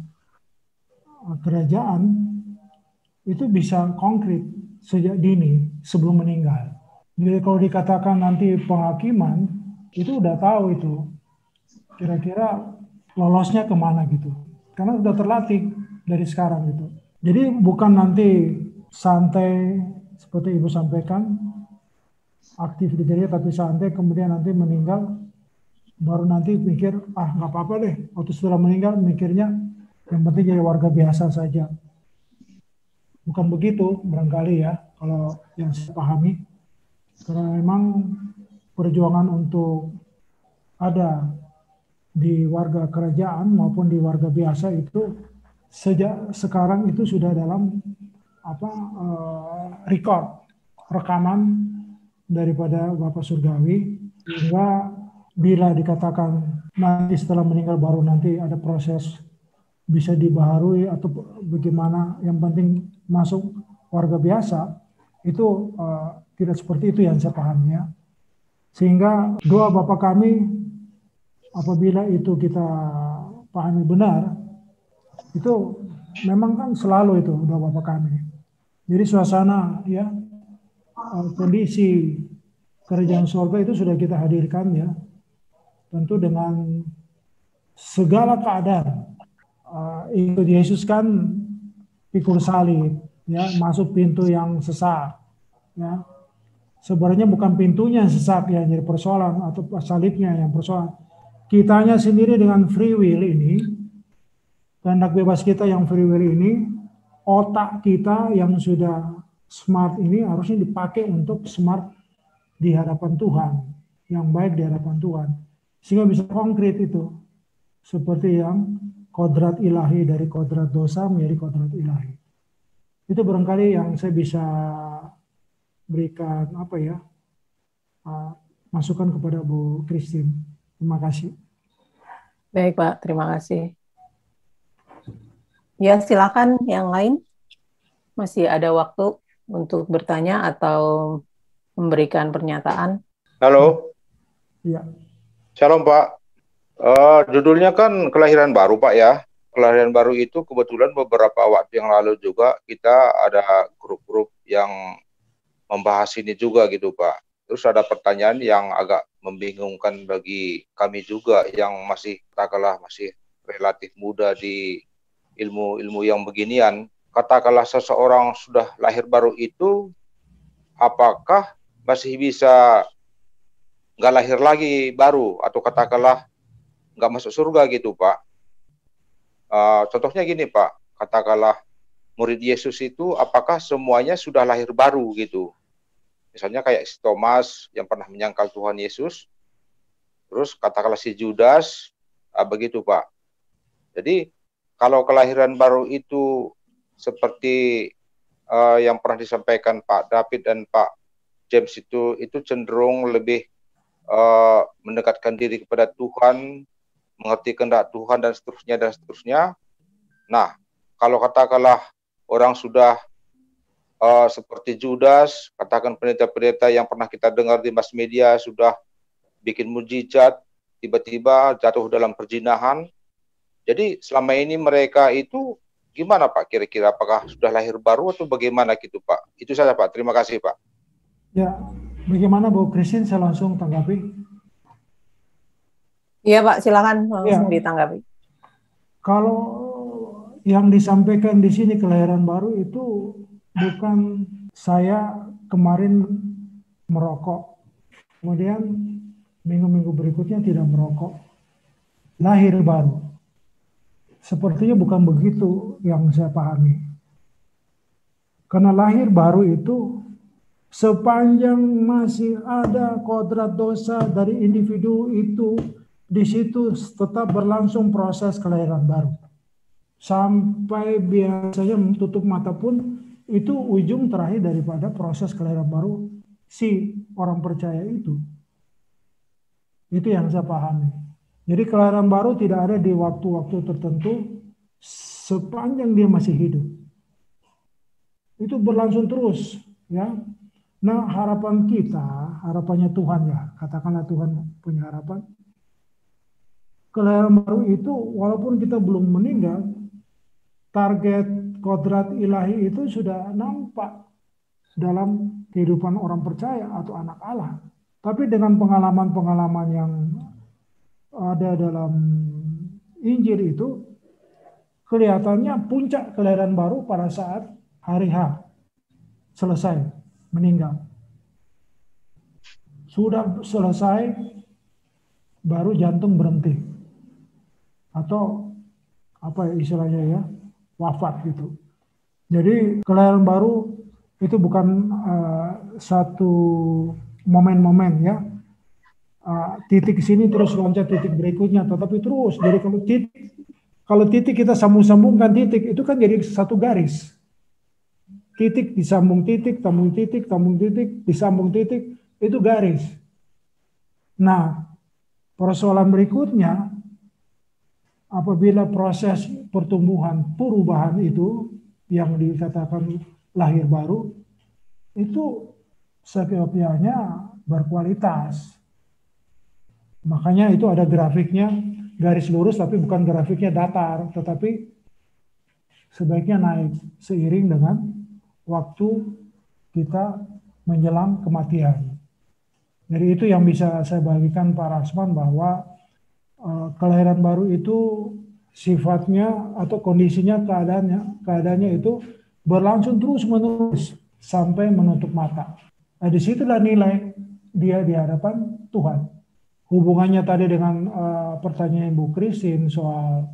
kerajaan, itu bisa konkret sejak dini sebelum meninggal. Jadi kalau dikatakan nanti penghakiman, itu udah tahu itu kira-kira lolosnya kemana gitu. Karena sudah terlatih dari sekarang gitu. Jadi bukan nanti santai seperti Ibu sampaikan, aktif di gereja tapi santai, kemudian nanti meninggal, baru nanti pikir, nggak apa-apa deh. Waktu setelah meninggal mikirnya yang penting jadi warga biasa saja. Bukan begitu barangkali ya, kalau yang saya pahami. Karena memang perjuangan untuk ada di warga kerajaan maupun di warga biasa itu sejak sekarang itu sudah dalam rekaman daripada Bapa Surgawi, sehingga bila dikatakan nanti setelah meninggal baru nanti ada proses bisa dibaharui atau bagaimana, yang penting masuk warga biasa, itu tidak seperti itu yang saya pahami ya. Sehingga doa Bapa kami, apabila itu kita pahami benar, itu memang kan selalu itu doa Bapa kami. Jadi suasana ya, kondisi kerajaan surga itu sudah kita hadirkan ya, tentu dengan segala keadaan. Ikut Yesus kan pikul salib ya, masuk pintu yang sesak ya. Sebenarnya bukan pintunya yang sesak yang jadi persoalan atau salibnya yang persoalan. Kitanya sendiri dengan free will ini, kehendak bebas kita yang free will ini, otak kita yang sudah smart ini harusnya dipakai untuk smart di hadapan Tuhan, yang baik di hadapan Tuhan, sehingga bisa konkret itu, seperti yang kodrat ilahi, dari kodrat dosa menjadi kodrat ilahi. Itu barangkali yang saya bisa berikan masukan kepada Bu Christine. Terima kasih. Baik Pak, terima kasih. Ya silakan yang lain, masih ada waktu untuk bertanya atau memberikan pernyataan. Halo, Ya, Shalom Pak. Judulnya kan kelahiran baru Pak ya. Kelahiran baru itu kebetulan beberapa waktu yang lalu juga kita ada grup-grup yang membahas ini juga gitu Pak. Terus ada pertanyaan yang agak membingungkan bagi kami juga yang masih katakanlah masih relatif muda di ilmu-ilmu yang beginian. Katakanlah seseorang sudah lahir baru itu, apakah masih bisa nggak lahir lagi baru atau katakanlah nggak masuk surga gitu Pak. Contohnya gini Pak, katakanlah murid Yesus itu apakah semuanya sudah lahir baru gitu. Misalnya kayak si Thomas yang pernah menyangkal Tuhan Yesus, terus katakanlah si Judas, begitu Pak. Jadi kalau kelahiran baru itu seperti yang pernah disampaikan Pak David dan Pak James itu cenderung lebih mendekatkan diri kepada Tuhan, mengerti kehendak Tuhan dan seterusnya. Nah, kalau katakanlah orang sudah seperti Judas, katakan pendeta-pendeta yang pernah kita dengar di mass media sudah bikin mujizat, tiba-tiba jatuh dalam perzinahan. Jadi selama ini mereka itu gimana Pak kira-kira? Apakah sudah lahir baru atau bagaimana gitu Pak? Itu saja Pak, terima kasih Pak. ya. Bagaimana Bu Christine? Saya langsung tanggapi. Iya Pak, silakan langsung Ya. ditanggapi. Kalau yang disampaikan di sini kelahiran baru itu bukan saya kemarin merokok, kemudian minggu-minggu berikutnya tidak merokok, lahir baru. Sepertinya bukan begitu yang saya pahami. Karena lahir baru itu sepanjang masih ada kodrat dosa dari individu itu, di situ tetap berlangsung proses kelahiran baru. Sampai biasanya tutup mata pun itu ujung terakhir daripada proses kelahiran baru si orang percaya itu. Itu yang saya pahami. Jadi kelahiran baru tidak ada di waktu-waktu tertentu sepanjang dia masih hidup. Itu berlangsung terus, ya. Nah, harapan kita, harapannya Tuhan ya, katakanlah Tuhan punya harapan. Kelahiran baru itu walaupun kita belum meninggal, target kodrat ilahi itu sudah nampak dalam kehidupan orang percaya atau anak Allah. Tapi dengan pengalaman-pengalaman yang ada dalam Injil itu, kelihatannya puncak kelahiran baru pada saat hari H selesai meninggal. Sudah selesai, baru jantung berhenti. Atau apa istilahnya ya, wafat gitu. Jadi kelahiran baru itu bukan satu momen-momen ya. Titik sini terus loncat titik berikutnya, tetapi terus. Jadi kalau titik kita sambung-sambungkan titik, itu kan jadi satu garis. Titik disambung titik, sambung titik, sambung titik, disambung titik, itu garis. Nah, persoalan berikutnya, apabila proses pertumbuhan, perubahan itu, yang dikatakan lahir baru, itu setiapnya berkualitas. Makanya itu ada grafiknya, garis lurus tapi bukan grafiknya datar, tetapi sebaiknya naik seiring dengan waktu kita menjelang kematian. Jadi itu yang bisa saya bagikan Pak Rasman, bahwa kelahiran baru itu sifatnya atau kondisinya, keadaannya itu berlangsung terus menerus sampai menutup mata. Nah, disitulah nilai dia di hadapan Tuhan. Hubungannya tadi dengan pertanyaan Bu Christine soal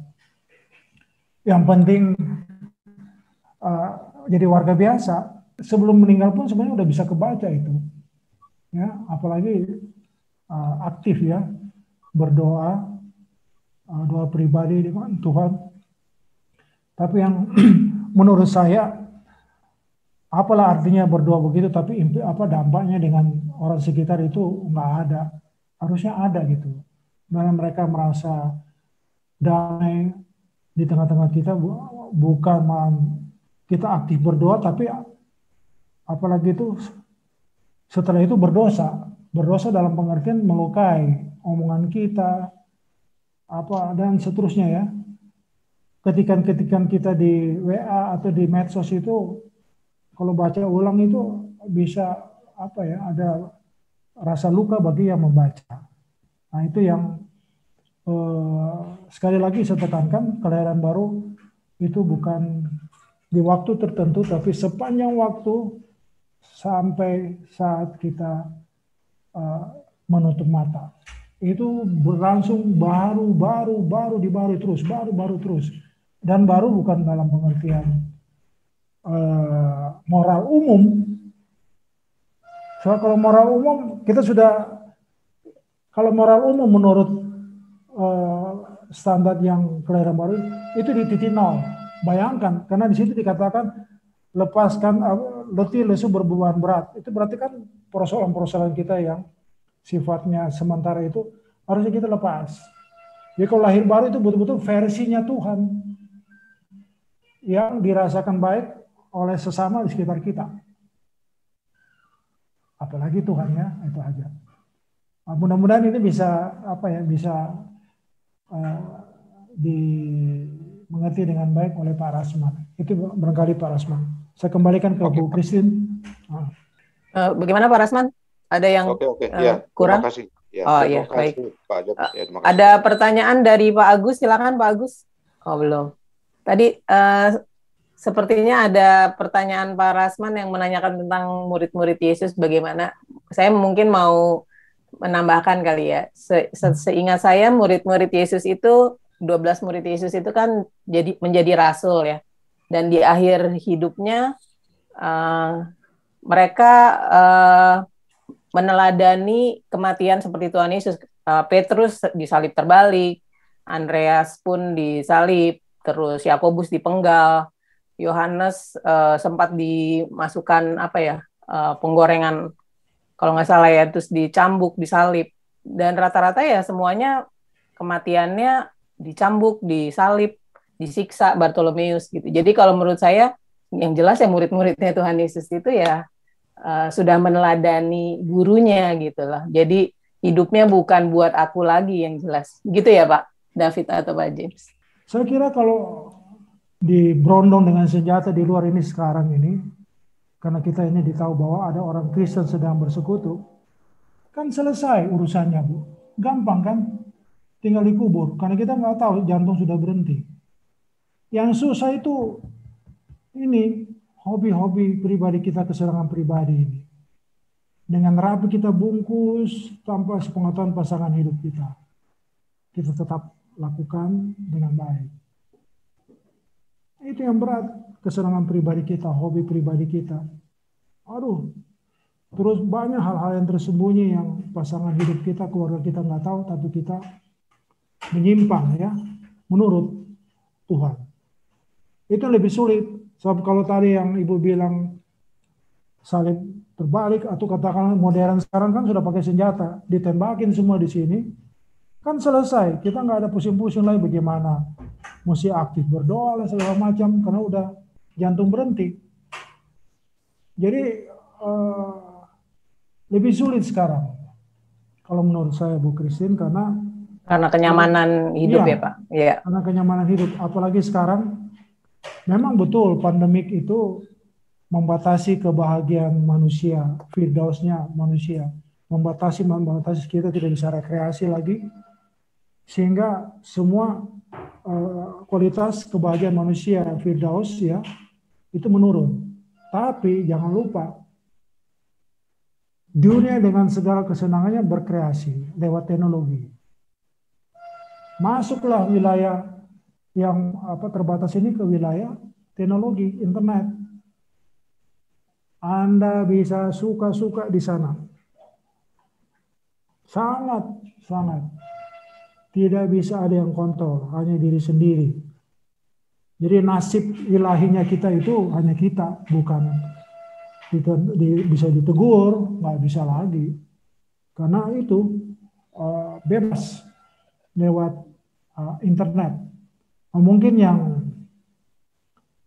yang penting jadi warga biasa, sebelum meninggal pun sebenarnya udah bisa kebaca itu, ya, apalagi aktif ya, berdoa, doa pribadi dengan Tuhan. Tapi yang menurut saya, apalah artinya berdoa begitu, tapi apa dampaknya dengan orang sekitar itu nggak ada. Harusnya ada gitu. Karena mereka merasa damai di tengah-tengah kita, bukan malah kita aktif berdoa, tapi apalagi itu setelah itu berdosa dalam pengertian melukai omongan kita, dan seterusnya ya. Ketikan-ketikan kita di WA atau di medsos itu, kalau baca ulang itu bisa ada rasa luka bagi yang membaca. Nah itu yang sekali lagi saya tekankan, kelahiran baru itu bukan di waktu tertentu, tapi sepanjang waktu sampai saat kita menutup mata. Itu berlangsung baru terus. Dan baru bukan dalam pengertian moral umum. So, kalau moral umum kalau moral umum menurut standar yang kelahiran baru itu di titik nol. Bayangkan, karena di situ dikatakan lepaskan letih lesu berbeban berat. Itu berarti kan persoalan-persoalan kita yang sifatnya sementara itu harusnya kita lepas. Jadi kalau lahir baru itu betul-betul versinya Tuhan yang dirasakan baik oleh sesama di sekitar kita. Apalagi Tuhan ya, itu aja. Mudah-mudahan ini bisa dimengerti dengan baik oleh Pak Rasman. Itu barangkali Pak Rasman. Saya kembalikan ke Bu Christine. Bagaimana Pak Rasman? Ada yang Ya, kurang? Terima kasih. Ya, Iya, baik. Pak Ajat. Ya, terima kasih. Ada pertanyaan dari Pak Agus, silakan Pak Agus. Oh belum. Tadi sepertinya ada pertanyaan Pak Rasman yang menanyakan tentang murid-murid Yesus bagaimana. Saya mungkin mau menambahkan kali ya. Seingat saya murid-murid Yesus itu 12 murid Yesus itu kan menjadi rasul ya. Dan di akhir hidupnya mereka meneladani kematian seperti Tuhan Yesus. Petrus disalib terbalik, Andreas pun disalib, terus Yakobus dipenggal, Yohanes sempat dimasukkan penggorengan kalau nggak salah ya, terus dicambuk, disalib, dan rata-rata ya semuanya kematiannya dicambuk, disalib, disiksa, Bartolomeus gitu. Jadi kalau menurut saya yang jelas ya murid-muridnya Tuhan Yesus itu ya sudah meneladani gurunya gitu loh. Jadi hidupnya bukan buat aku lagi yang jelas. Gitu ya Pak David atau Pak James? Saya kira kalau diberondong dengan senjata di luar ini sekarang ini, karena kita ini ditahu bahwa ada orang Kristen sedang bersekutu, kan selesai urusannya Bu. Gampang kan? Tinggal dikubur. Karena kita nggak tahu jantung sudah berhenti. Yang susah itu ini hobi-hobi pribadi kita, kesenangan pribadi ini. Dengan rapi kita bungkus tanpa sepengetahuan pasangan hidup kita. Kita tetap lakukan dengan baik. Itu yang berat, kesenangan pribadi kita, hobi pribadi kita. Aduh, terus banyak hal-hal yang tersembunyi yang pasangan hidup kita, keluarga kita nggak tahu, tapi kita menyimpang ya, menurut Tuhan. Itu lebih sulit. Sebab kalau tadi yang Ibu bilang salib terbalik atau katakanlah modern sekarang kan sudah pakai senjata, ditembakin semua di sini, kan selesai. Kita nggak ada pusing-pusing lagi bagaimana mesti aktif berdoa lah segala macam karena udah jantung berhenti. Jadi lebih sulit sekarang kalau menurut saya Bu Christine karena kenyamanan hidup ya Pak. Iya. Karena kenyamanan hidup, apalagi sekarang memang betul pandemik itu membatasi kebahagiaan manusia, firdausnya manusia, membatasi kita tidak bisa rekreasi lagi, sehingga semua kualitas kebahagiaan manusia, firdaus ya, itu menurun. Tapi jangan lupa, dunia dengan segala kesenangannya berkreasi lewat teknologi. Masuklah wilayah yang terbatas ini ke wilayah teknologi, internet. Anda bisa suka-suka di sana. Sangat. Tidak bisa ada yang kontrol, hanya diri sendiri. Jadi nasib ilahinya kita itu hanya kita, bukan bisa ditegur, nggak bisa lagi. Karena itu bebas lewat internet. Nah, mungkin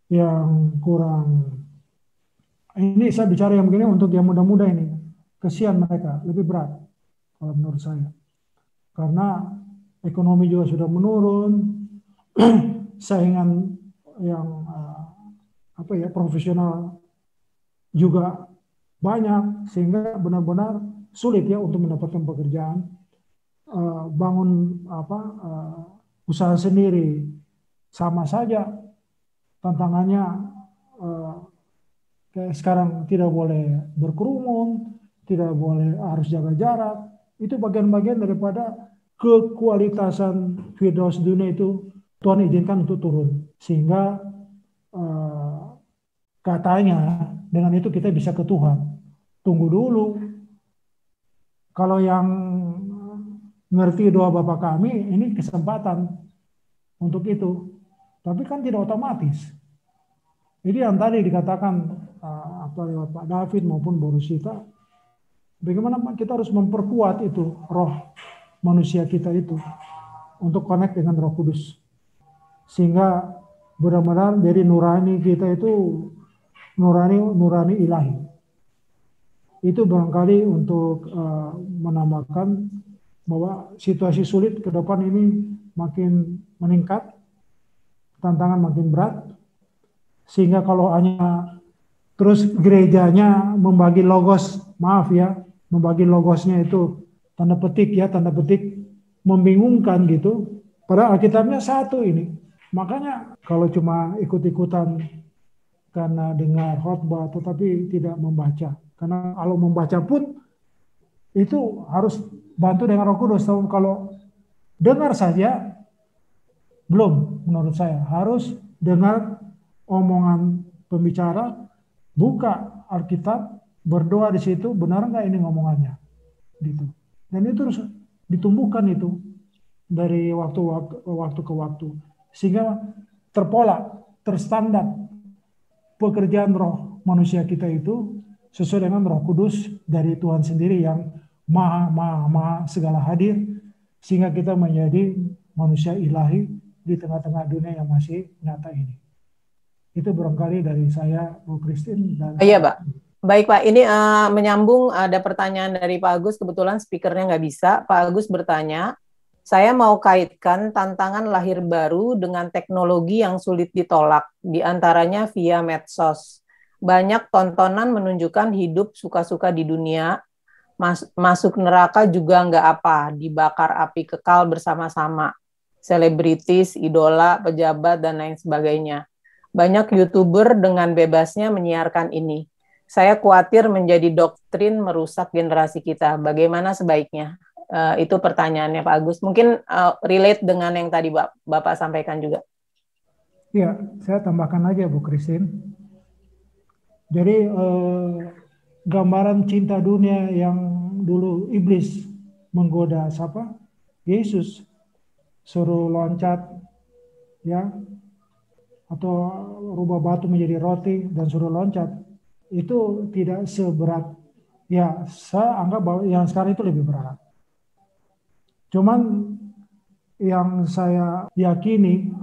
yang kurang, ini saya bicara yang begini untuk yang muda-muda ini, kesian mereka, lebih berat kalau menurut saya. Karena ekonomi juga sudah menurun, saingan yang profesional juga banyak, sehingga benar-benar sulit ya untuk mendapatkan pekerjaan, bangun usaha sendiri sama saja tantangannya. Kayak sekarang tidak boleh berkerumun, tidak boleh, harus jaga jarak. Itu bagian-bagian daripada kekualitasan Firdaus dunia itu Tuhan izinkan untuk turun, sehingga katanya dengan itu kita bisa ke Tuhan. Tunggu dulu. Kalau yang ngerti doa Bapa kami, ini kesempatan untuk itu. Tapi kan tidak otomatis. Jadi yang tadi dikatakan lewat Pak David maupun Bu Rusita, bagaimana kita harus memperkuat itu roh manusia kita itu untuk connect dengan Roh Kudus, sehingga benar-benar dari nurani kita itu nurani ilahi. Itu barangkali untuk menambahkan bahwa situasi sulit ke depan ini makin meningkat, tantangan makin berat, sehingga kalau hanya terus gerejanya membagi logos, membagi logosnya itu tanda petik membingungkan gitu. Padahal Alkitabnya satu ini. Makanya kalau cuma ikut-ikutan karena dengar khotbah tetapi tidak membaca. Karena kalau membaca pun itu harus bantu dengan Roh Kudus. Kalau dengar saja belum, menurut saya harus dengar omongan pembicara, buka Alkitab, berdoa di situ, benar nggak ini ngomongannya, gitu. Dan itu harus ditumbuhkan itu dari waktu ke waktu, sehingga terpola, terstandar pekerjaan roh manusia kita itu sesuai dengan Roh Kudus dari Tuhan sendiri yang maha segala hadir, sehingga kita menjadi manusia ilahi di tengah-tengah dunia yang masih nyata ini. Itu barangkali dari saya, Bu Christine. Iya, Pak. Baik, Pak. Ini menyambung, ada pertanyaan dari Pak Agus. Kebetulan speakernya nggak bisa. Pak Agus bertanya, saya mau kaitkan tantangan lahir baru dengan teknologi yang sulit ditolak, diantaranya via medsos. Banyak tontonan menunjukkan hidup suka-suka di dunia, masuk neraka juga nggak apa, dibakar api kekal bersama-sama. Selebritis, idola, pejabat, dan lain sebagainya. Banyak YouTuber dengan bebasnya menyiarkan ini. Saya khawatir menjadi doktrin merusak generasi kita. Bagaimana sebaiknya? Itu pertanyaannya Pak Agus. Mungkin relate dengan yang tadi Bapak sampaikan juga. Ya, saya tambahkan aja Bu Christine. Jadi gambaran cinta dunia yang dulu iblis menggoda siapa? Yesus, suruh loncat, ya, atau rubah batu menjadi roti dan suruh loncat, itu tidak seberat, ya saya anggap bahwa yang sekarang itu lebih berat. Cuman yang saya yakini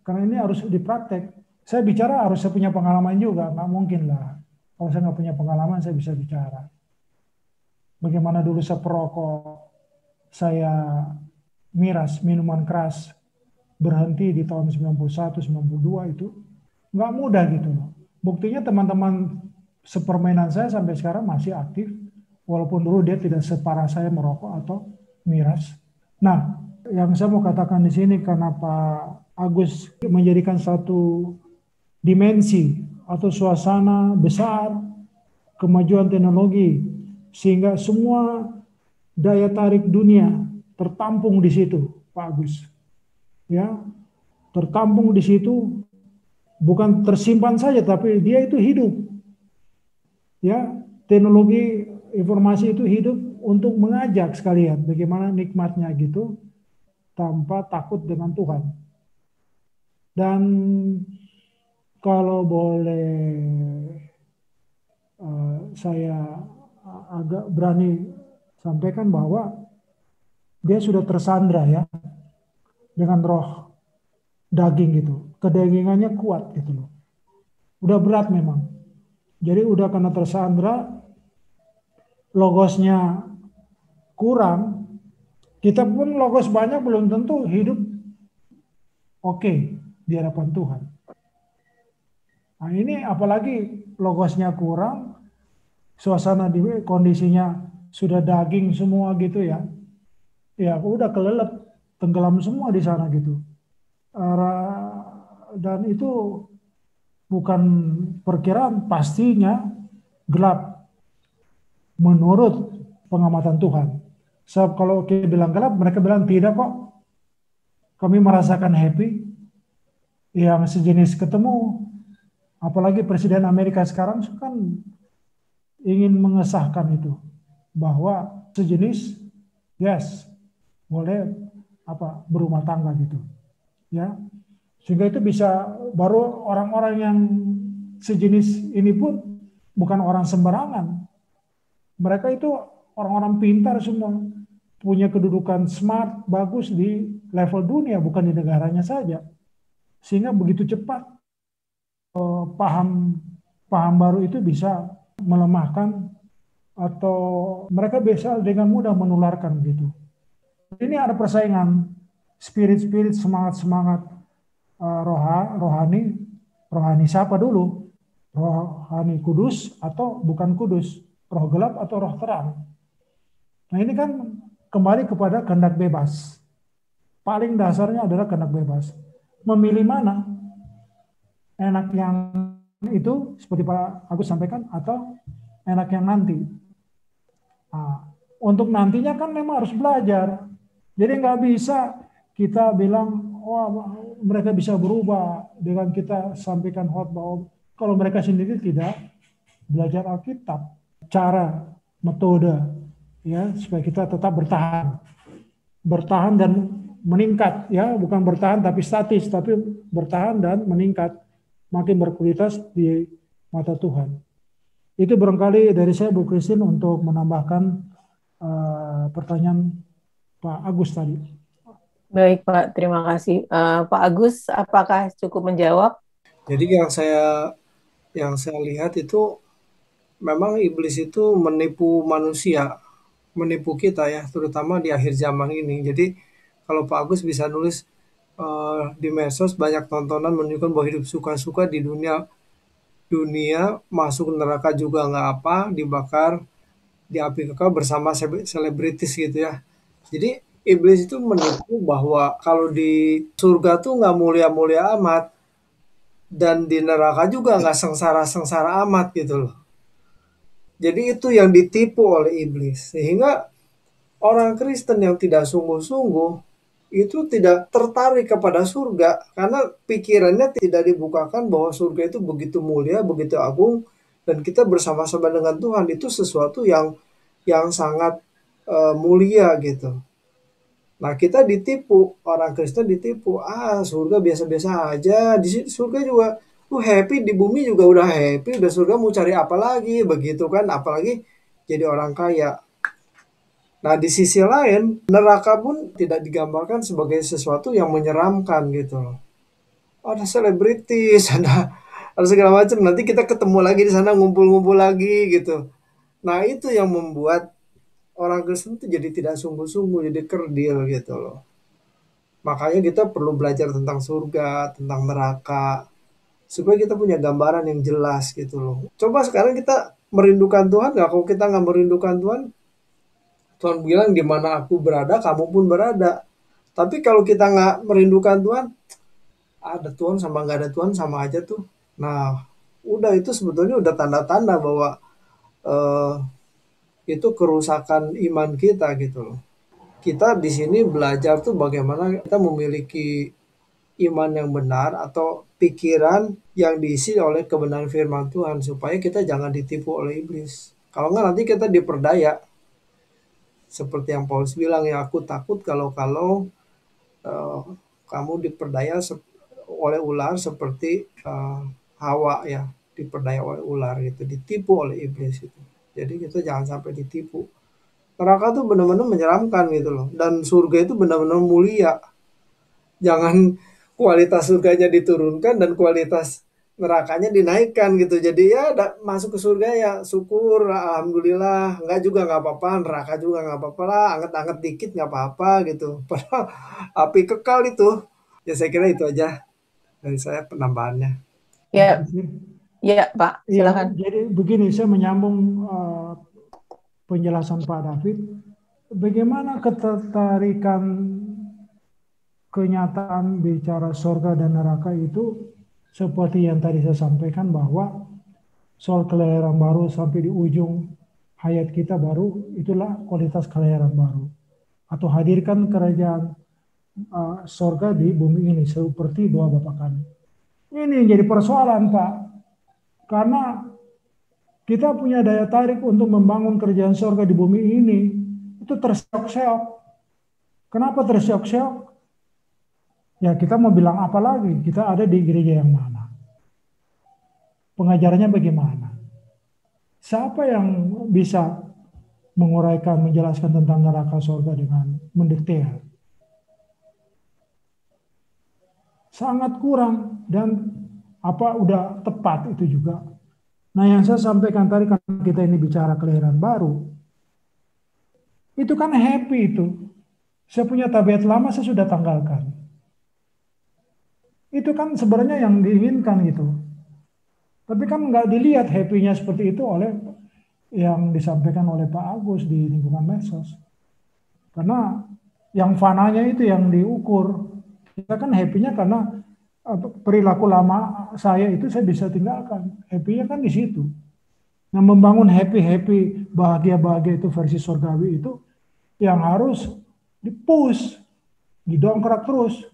karena ini harus dipraktek. Saya bicara harus saya punya pengalaman juga, nggak mungkin lah kalau saya nggak punya pengalaman saya bisa bicara. Bagaimana dulu saya perokok, saya miras, minuman keras, berhenti di tahun 91, 92 itu nggak mudah gitu loh. Buktinya teman-teman sepermainan saya sampai sekarang masih aktif, walaupun dulu dia tidak separah saya merokok atau miras. Nah, yang saya mau katakan di sini karena Pak Agus menjadikan satu dimensi atau suasana besar kemajuan teknologi, sehingga semua daya tarik dunia tertampung di situ, Pak Agus. Ya, tertampung di situ, bukan tersimpan saja tapi dia itu hidup. Ya, teknologi informasi itu hidup untuk mengajak sekalian bagaimana nikmatnya gitu tanpa takut dengan Tuhan. Dan kalau boleh saya agak berani sampaikan bahwa dia sudah tersandra ya. dengan roh daging gitu. Kedagingannya kuat gitu loh. Udah berat memang. Jadi udah karena tersandra, logosnya kurang, kita pun logos banyak belum tentu hidup oke di hadapan Tuhan. Nah ini apalagi logosnya kurang, suasana di kondisinya sudah daging semua gitu ya. Ya udah kelelep, tenggelam semua di sana gitu. Dan itu bukan perkiraan, pastinya gelap menurut pengamatan Tuhan. Sebab kalau kita bilang gelap, mereka bilang tidak kok. Kami merasakan happy. Yang sejenis ketemu, apalagi Presiden Amerika sekarang kan ingin mengesahkan itu. Bahwa sejenis, yes, boleh berumah tangga gitu. Ya, sehingga itu bisa, baru orang-orang yang sejenis ini pun bukan orang sembarangan. Mereka itu orang-orang pintar semua, punya kedudukan smart, bagus di level dunia, bukan di negaranya saja. Sehingga begitu cepat paham baru itu bisa melemahkan atau mereka bisa dengan mudah menularkan gitu. Ini ada persaingan spirit-spirit, semangat-semangat rohani siapa dulu? Rohani kudus atau bukan kudus? Roh gelap atau roh terang? Nah ini kan kembali kepada kehendak bebas. Paling dasarnya adalah kehendak bebas. Memilih mana? Enak yang itu seperti Pak Agus sampaikan atau enak yang nanti? Nah, untuk nantinya kan memang harus belajar. Jadi nggak bisa kita bilang, oh mereka bisa berubah dengan kita sampaikan khotbah. Kalau mereka sendiri tidak belajar Alkitab, cara, metode, ya supaya kita tetap bertahan dan meningkat, ya bukan bertahan tapi statis, tapi bertahan dan meningkat, makin berkualitas di mata Tuhan. Itu barangkali dari saya, Bu Christine, untuk menambahkan pertanyaan Pak Agus tadi. Baik Pak, terima kasih. Pak Agus, apakah cukup menjawab? Jadi yang saya lihat itu memang iblis itu menipu manusia, menipu kita ya, terutama di akhir zaman ini. Jadi kalau Pak Agus bisa nulis di medsos, banyak tontonan menunjukkan bahwa hidup suka-suka di dunia masuk neraka juga nggak apa, dibakar di api kekal bersama selebritis gitu ya. Jadi iblis itu menipu bahwa kalau di surga tuh nggak mulia-mulia amat, dan di neraka juga nggak sengsara-sengsara amat gitu loh. Jadi itu yang ditipu oleh iblis. Sehingga orang Kristen yang tidak sungguh-sungguh itu tidak tertarik kepada surga karena pikirannya tidak dibukakan bahwa surga itu begitu mulia, begitu agung, dan kita bersama-sama dengan Tuhan itu sesuatu yang sangat mulia gitu. Nah kita ditipu, orang Kristen ditipu, surga biasa-biasa aja, di surga juga happy, di bumi juga udah happy, udah surga mau cari apa lagi, begitu kan, apalagi jadi orang kaya. Nah di sisi lain, neraka pun tidak digambarkan sebagai sesuatu yang menyeramkan gitu loh. Ada selebritis, ada segala macam, nanti kita ketemu lagi di sana, ngumpul-ngumpul lagi gitu. Nah itu yang membuat orang Kristen itu jadi tidak sungguh-sungguh, jadi kerdil gitu loh. Makanya kita perlu belajar tentang surga, tentang neraka, supaya kita punya gambaran yang jelas gitu loh. Coba sekarang kita merindukan Tuhan nggak? Kalau kita nggak merindukan Tuhan, Tuhan bilang di mana aku berada, kamu pun berada. Tapi kalau kita nggak merindukan Tuhan, ada Tuhan sama nggak ada Tuhan sama aja tuh. Nah, udah itu sebetulnya udah tanda-tanda bahwa itu kerusakan iman kita gitu loh. Kita di sini belajar tuh bagaimana kita memiliki iman yang benar atau pikiran yang diisi oleh kebenaran firman Tuhan supaya kita jangan ditipu oleh iblis. Kalau nggak nanti kita diperdaya. Seperti yang Paulus bilang, ya aku takut kalau kamu diperdaya oleh ular seperti Hawa ya, diperdaya oleh ular gitu, ditipu oleh iblis itu. Jadi kita jangan sampai ditipu. Neraka tuh benar-benar menyeramkan gitu loh, dan surga itu benar-benar mulia. Jangan kualitas surganya diturunkan dan kualitas nerakanya dinaikkan gitu. Jadi ya masuk ke surga ya syukur, alhamdulillah. Enggak juga nggak apa-apa, neraka juga nggak apa-apa lah, anget-anget dikit nggak apa-apa gitu. Padahal api kekal itu. Ya saya kira itu aja dari saya penambahannya. Ya, ya Pak, Iya, silakan. jadi begini, saya menyambung penjelasan Pak David. Bagaimana ketertarikan kenyataan bicara surga dan neraka itu seperti yang tadi saya sampaikan bahwa soal kelahiran baru sampai di ujung hayat kita baru, itulah kualitas kelahiran baru. Atau hadirkan kerajaan surga di bumi ini seperti doa Bapak kami. Ini yang jadi persoalan Pak. Karena kita punya daya tarik untuk membangun kerajaan surga di bumi ini, itu terseok-seok. Kenapa terseok-seok? Ya kita mau bilang apa lagi? Kita ada di gereja yang mana? Pengajarannya bagaimana? Siapa yang bisa menguraikan, menjelaskan tentang neraka surga dengan mendetail? Sangat kurang dan apa udah tepat itu juga. Nah yang saya sampaikan tadi kan kita ini bicara kelahiran baru. Itu kan happy itu. Saya punya tabiat lama saya sudah tanggalkan. Itu kan sebenarnya yang diinginkan gitu. Tapi kan nggak dilihat happy-nya seperti itu oleh yang disampaikan oleh Pak Agus di lingkungan medsos. Karena yang fananya itu yang diukur. Kita kan happy-nya karena perilaku lama saya itu saya bisa tinggalkan. Happy-nya kan di situ. Nah membangun happy-happy, bahagia-bahagia itu versi surgawi itu yang harus dipush, didongkrak terus.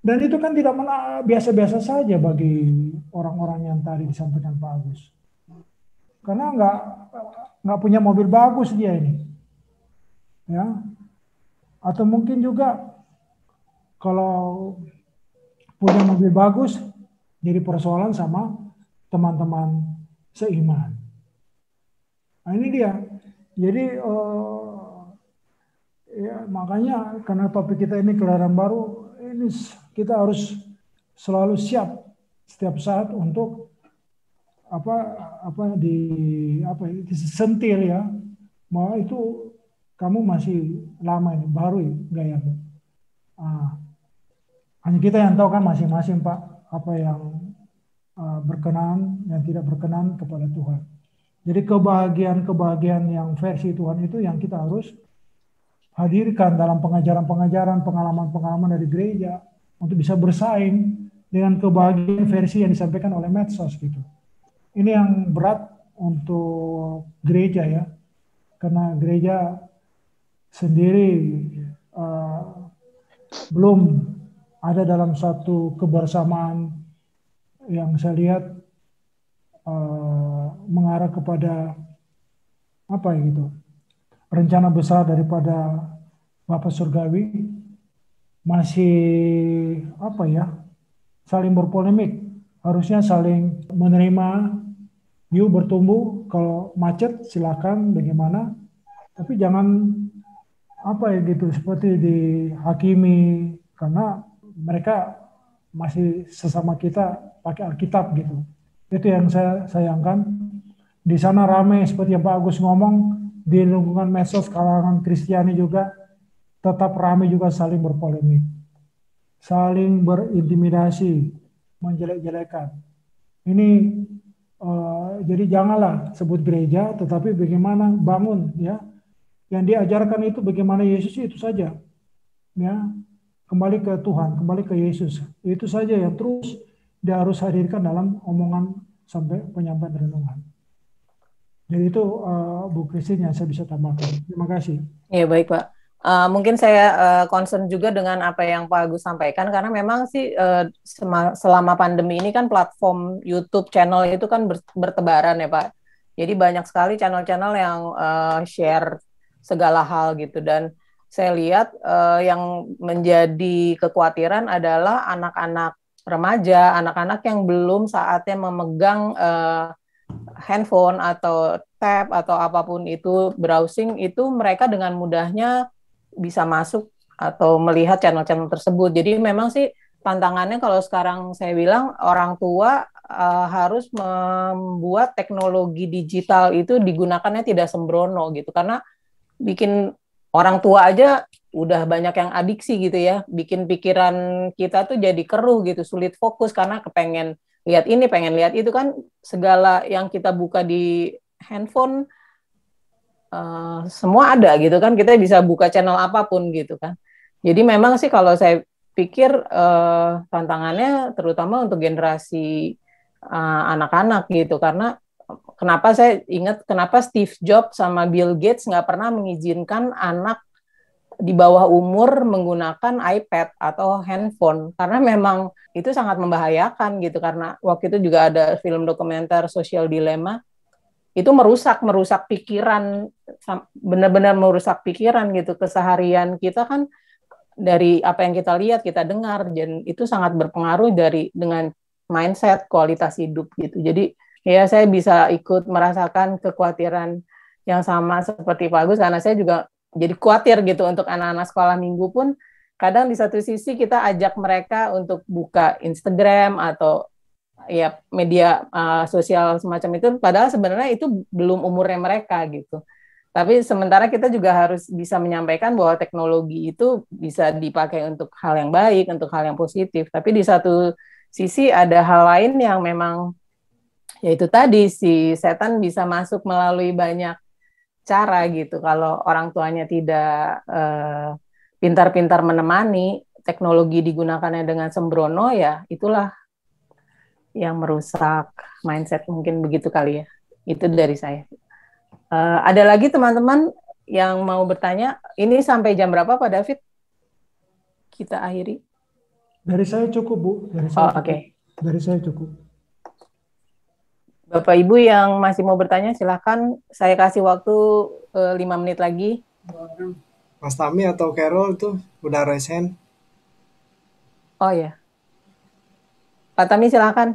Dan itu kan tidak biasa-biasa saja bagi orang-orang yang tadi disampaikan Pak Agus. Karena nggak punya mobil bagus dia ini, ya. Atau mungkin juga kalau punya mobil bagus jadi persoalan sama teman-teman seiman. Nah ini dia. Jadi ya makanya karena topik kita ini kelahiran baru, ini kita harus selalu siap setiap saat untuk disentil ya, bahwa itu kamu masih lama ini, baru ya gayamu. Hanya kita yang tahu kan masing-masing Pak apa yang berkenan, yang tidak berkenan kepada Tuhan. Jadi kebahagiaan yang versi Tuhan itu yang kita harus hadirkan dalam pengajaran-pengajaran, pengalaman-pengalaman dari gereja untuk bisa bersaing dengan kebahagiaan versi yang disampaikan oleh medsos gitu. Ini yang berat untuk gereja ya, karena gereja sendiri belum ada dalam satu kebersamaan yang saya lihat mengarah kepada apa ya gitu, rencana besar daripada Bapa Surgawi, masih apa ya, saling berpolemik. Harusnya saling menerima, yuk bertumbuh, kalau macet silakan bagaimana, tapi jangan apa ya gitu seperti dihakimi, karena mereka masih sesama kita pakai Alkitab gitu. Itu yang saya sayangkan. Di sana ramai seperti yang Pak Agus ngomong, di lingkungan medsos kalangan Kristiani juga tetap ramai juga saling berpolemik, saling berintimidasi, menjelek-jelekan. Ini jadi janganlah sebut gereja, tetapi bagaimana bangun ya. Yang diajarkan itu bagaimana Yesus itu saja. Ya, kembali ke Tuhan, kembali ke Yesus. Itu saja yang terus dia harus hadirkan dalam omongan sampai penyampaian renungan. Jadi itu Bu Christine yang saya bisa tambahkan. Terima kasih. Ya baik Pak. Mungkin saya concern juga dengan apa yang Pak Agus sampaikan, karena memang sih selama pandemi ini kan platform YouTube channel itu kan bertebaran ya Pak. Jadi banyak sekali channel-channel yang share segala hal gitu, dan saya lihat yang menjadi kekhawatiran adalah anak-anak remaja, anak-anak yang belum saatnya memegang handphone atau tab atau apapun itu, browsing itu, mereka dengan mudahnya bisa masuk atau melihat channel-channel tersebut. Jadi memang sih tantangannya kalau sekarang saya bilang orang tua harus membuat teknologi digital itu digunakannya tidak sembrono gitu, karena bikin orang tua aja udah banyak yang adiksi gitu ya, bikin pikiran kita tuh jadi keruh gitu, sulit fokus karena kepengen lihat ini, pengen lihat itu kan, segala yang kita buka di handphone semua ada gitu kan, kita bisa buka channel apapun gitu kan. Jadi memang sih kalau saya pikir tantangannya terutama untuk generasi anak-anak gitu, karena kenapa saya ingat kenapa Steve Jobs sama Bill Gates nggak pernah mengizinkan anak di bawah umur menggunakan iPad atau handphone, karena memang itu sangat membahayakan gitu, karena waktu itu juga ada film dokumenter Social Dilemma, itu merusak pikiran, benar-benar merusak pikiran gitu, keseharian kita kan dari apa yang kita lihat, kita dengar, dan itu sangat berpengaruh dengan mindset, kualitas hidup gitu. Jadi ya saya bisa ikut merasakan kekhawatiran yang sama seperti Pak Agus, karena saya juga jadi khawatir gitu untuk anak-anak sekolah minggu pun, kadang di satu sisi kita ajak mereka untuk buka Instagram atau ya media sosial semacam itu, padahal sebenarnya itu belum umurnya mereka gitu. Tapi sementara kita juga harus bisa menyampaikan bahwa teknologi itu bisa dipakai untuk hal yang baik, untuk hal yang positif. Tapi di satu sisi ada hal lain yang memang, yaitu tadi si setan bisa masuk melalui banyak cara gitu. Kalau orang tuanya tidak pintar-pintar menemani, teknologi digunakannya dengan sembrono, ya itulah yang merusak mindset, mungkin begitu kali ya. Itu dari saya. Ada lagi teman-teman yang mau bertanya? Ini sampai jam berapa Pak David? Kita akhiri. Dari saya cukup, Bu. Dari saya cukup. Oke. Dari saya cukup. Bapak Ibu yang masih mau bertanya, silakan. Saya kasih waktu 5 menit lagi. Mas Tami atau Carol itu udah raise hand. Oh ya. Pak Tami silakan.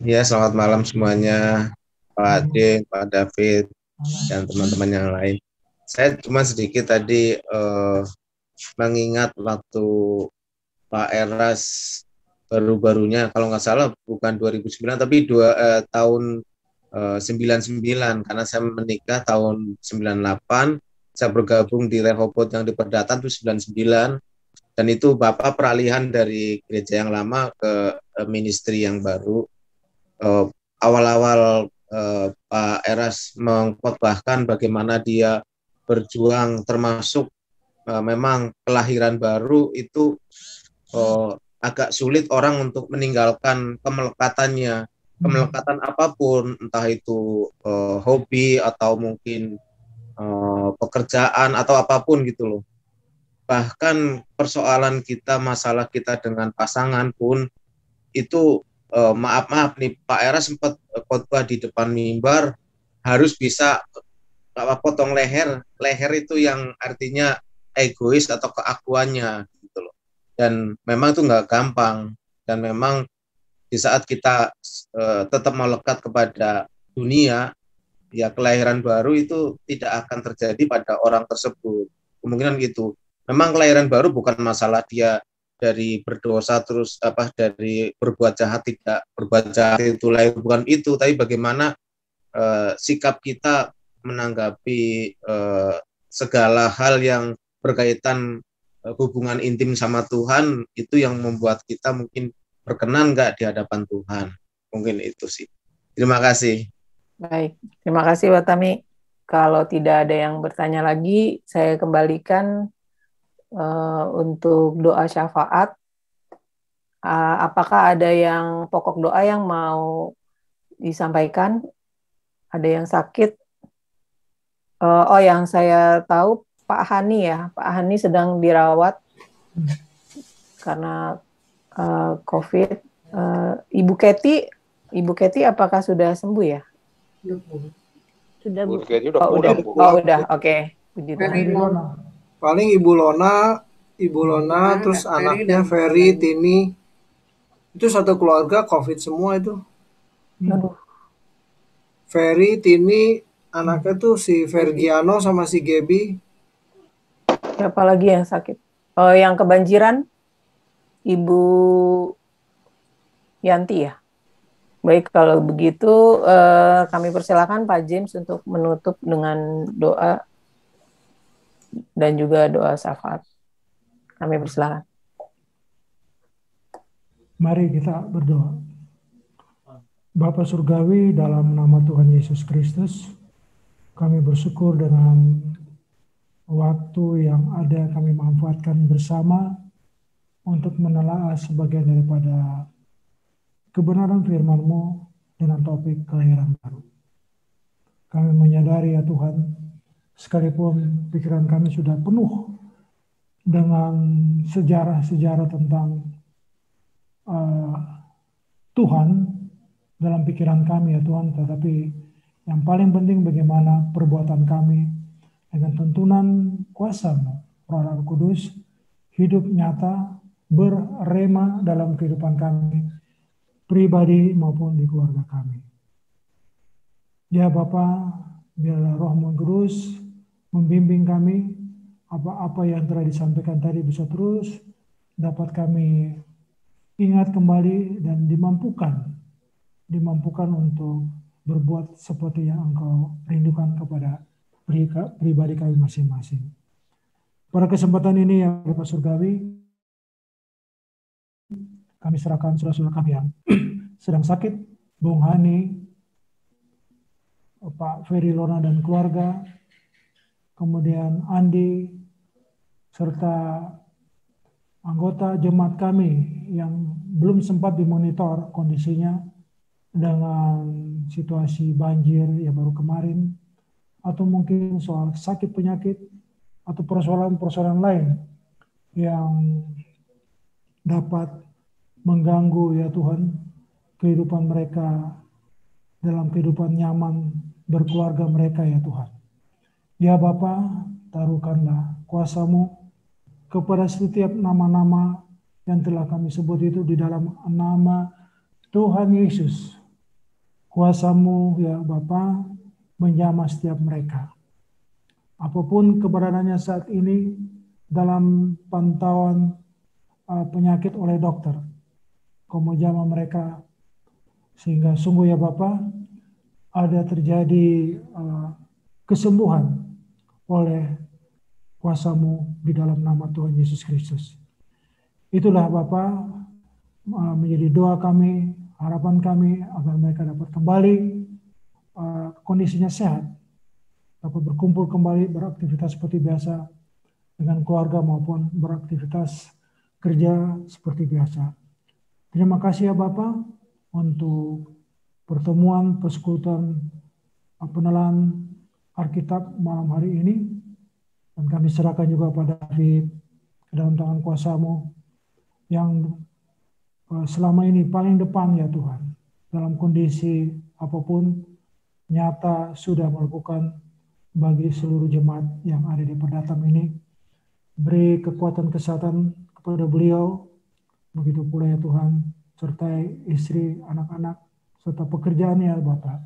Ya, selamat malam semuanya, Pak Ade, Pak David, dan teman-teman yang lain. Saya cuma sedikit tadi mengingat waktu Pak Eras baru-barunya, kalau nggak salah bukan 2009, tapi tahun 99, karena saya menikah tahun 98, saya bergabung di Rehoboth yang di Perdata itu 99, dan itu Bapak peralihan dari gereja yang lama ke ministry yang baru. Awal-awal Pak Eras mengkhotbahkan bagaimana dia berjuang, termasuk memang kelahiran baru itu agak sulit orang untuk meninggalkan kemelekatannya, kemelekatan apapun, entah itu hobi atau mungkin pekerjaan atau apapun gitu loh. Bahkan persoalan kita, masalah kita dengan pasangan pun itu maaf nih, Pak Eras sempat khotbah di depan mimbar harus bisa potong leher itu yang artinya egois atau keakuannya gitu loh. Dan memang itu nggak gampang, dan memang di saat kita tetap melekat kepada dunia, ya kelahiran baru itu tidak akan terjadi pada orang tersebut. Kemungkinan gitu. Memang kelahiran baru bukan masalah dia dari berdosa terus dari berbuat jahat, tidak berbuat jahat itu lahir, bukan itu, tapi bagaimana sikap kita menanggapi segala hal yang berkaitan hubungan intim sama Tuhan, itu yang membuat kita mungkin berkenan nggak di hadapan Tuhan. Mungkin itu sih. Terima kasih. Baik, terima kasih Pak Tami. Kalau tidak ada yang bertanya lagi, saya kembalikan untuk doa syafaat. Apakah ada yang pokok doa yang mau disampaikan? Ada yang sakit? Yang saya tahu Pak Hani ya, Pak Hani sedang dirawat karena COVID. Ibu Keti apakah sudah sembuh ya? Sudah, Bu. Udah, oke. Paling Ibu Lona, terus anaknya Ferry, Tini, itu satu keluarga COVID semua itu. Aduh. Ferry, Tini, anaknya tuh si Fergiano sama si Gaby. Siapa lagi yang sakit? Yang kebanjiran, Ibu Yanti ya. Baik, kalau begitu kami persilakan Pak James untuk menutup dengan doa dan juga doa syafaat. Kami persilakan. Mari kita berdoa. Bapa Surgawi, dalam nama Tuhan Yesus Kristus, kami bersyukur dengan waktu yang ada kami manfaatkan bersama untuk menelaah sebagian daripada kebenaran firman-Mu dengan topik kelahiran baru. Kami menyadari ya Tuhan, sekalipun pikiran kami sudah penuh dengan sejarah-sejarah tentang Tuhan dalam pikiran kami ya Tuhan, tetapi yang paling penting bagaimana perbuatan kami dengan tuntunan kuasa-Mu, Roh Kudus, hidup nyata, berrema dalam kehidupan kami, pribadi maupun di keluarga kami. Ya Bapa, biarlah Roh-Mu Kudus membimbing kami, apa-apa yang telah disampaikan tadi bisa terus dapat kami ingat kembali dan dimampukan untuk berbuat seperti yang Engkau rindukan kepada pribadi kami masing-masing. Pada kesempatan ini ya Bapak Surgawi, kami serahkan saudara-saudara kami yang sedang sakit, Bung Hani, Pak Ferry Lona dan keluarga, kemudian Andi, serta anggota jemaat kami yang belum sempat dimonitor kondisinya dengan situasi banjir yang baru kemarin, atau mungkin soal sakit penyakit, atau persoalan-persoalan lain yang dapat mengganggu ya Tuhan kehidupan mereka dalam kehidupan nyaman berkeluarga mereka ya Tuhan. Ya Bapa, taruhkanlah kuasa-Mu kepada setiap nama-nama yang telah kami sebut itu di dalam nama Tuhan Yesus. Kuasa-Mu ya Bapa menjamah setiap mereka. Apapun keberadaannya saat ini dalam pantauan penyakit oleh dokter, Kau menjamah mereka sehingga sungguh ya Bapa ada terjadi kesembuhan oleh kuasa-Mu di dalam nama Tuhan Yesus Kristus. Itulah Bapa menjadi doa kami, harapan kami agar mereka dapat kembali kondisinya sehat, dapat berkumpul kembali beraktivitas seperti biasa dengan keluarga maupun beraktivitas kerja seperti biasa. Terima kasih ya Bapak untuk pertemuan persekutuan penelahan Alkitab malam hari ini, dan kami serahkan juga pada David ke dalam tangan kuasa-Mu yang selama ini paling depan ya Tuhan, dalam kondisi apapun nyata sudah melakukan bagi seluruh jemaat yang ada di Perdatam ini. Beri kekuatan kesehatan kepada beliau, begitu pula ya Tuhan, sertai istri, anak-anak, serta pekerjaannya ya Bapak,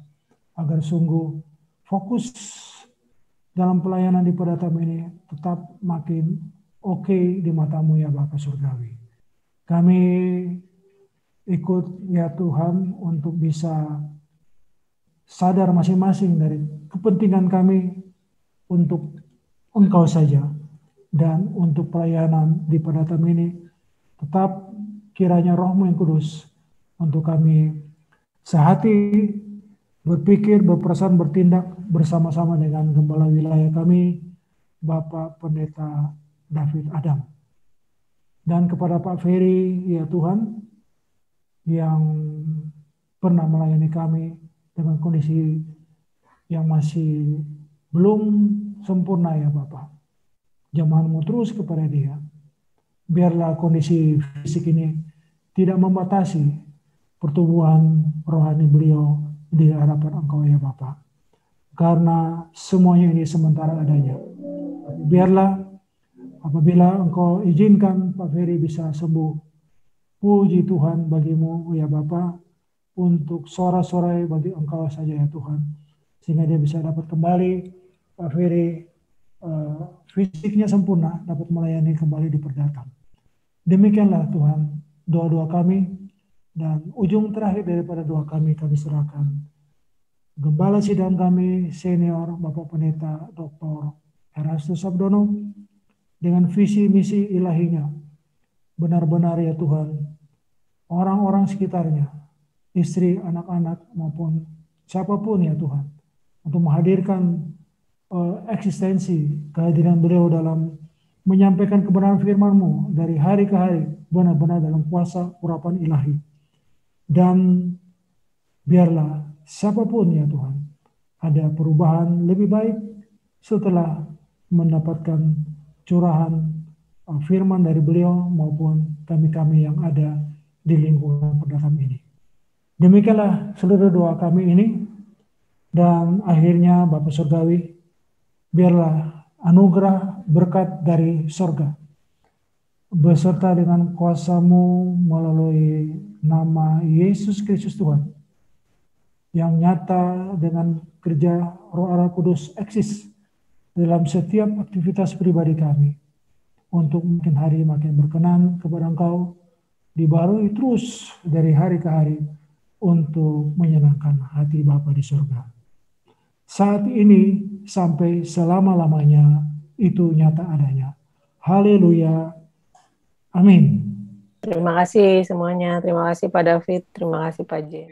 agar sungguh fokus dalam pelayanan di Perdatam ini tetap makin oke di mata-Mu ya Bapak Surgawi. Kami ikut ya Tuhan untuk bisa sadar masing-masing dari kepentingan kami untuk Engkau saja, dan untuk pelayanan di Perdatam ini tetap kiranya Roh-Mu yang kudus untuk kami sehati, berpikir, berperasaan, bertindak bersama-sama dengan gembala wilayah kami, Bapak Pendeta David Adam. Dan kepada Pak Ferry, ya Tuhan, yang pernah melayani kami dengan kondisi yang masih belum sempurna ya Bapak. Jamahan-Mu terus kepada dia. Biarlah kondisi fisik ini tidak membatasi pertumbuhan rohani beliau di hadapan Engkau ya Bapak. Karena semuanya ini sementara adanya. Biarlah apabila Engkau izinkan Pak Ferry bisa sembuh, puji Tuhan bagimu ya Bapa, untuk sorak-sorai bagi Engkau saja ya Tuhan, sehingga dia bisa dapat kembali Pak Ferry fisiknya sempurna dapat melayani kembali di perdatang. Demikianlah Tuhan doa-doa kami, dan ujung terakhir daripada doa kami serahkan Gembala sidang kami senior Bapak Pendeta Dr. Erastus Sabdono dengan visi misi ilahinya. Benar-benar ya Tuhan, orang-orang sekitarnya, istri, anak-anak maupun siapapun ya Tuhan, untuk menghadirkan eksistensi kehadiran beliau dalam menyampaikan kebenaran firman-Mu dari hari ke hari, benar-benar dalam kuasa urapan ilahi. Dan biarlah siapapun ya Tuhan, ada perubahan lebih baik setelah mendapatkan curahan firman dari beliau maupun kami-kami yang ada di lingkungan perdatang ini. Demikianlah seluruh doa kami ini. Dan akhirnya Bapa Surgawi, biarlah anugerah berkat dari sorga beserta dengan kuasa-Mu melalui nama Yesus Kristus Tuhan yang nyata dengan kerja Roh Allah Kudus eksis dalam setiap aktivitas pribadi kami untuk makin hari makin berkenan kepada Engkau, dibarui terus dari hari ke hari untuk menyenangkan hati Bapa di surga. Saat ini sampai selama-lamanya itu nyata adanya. Haleluya. Amin. Terima kasih semuanya. Terima kasih Pak David. Terima kasih Pak J.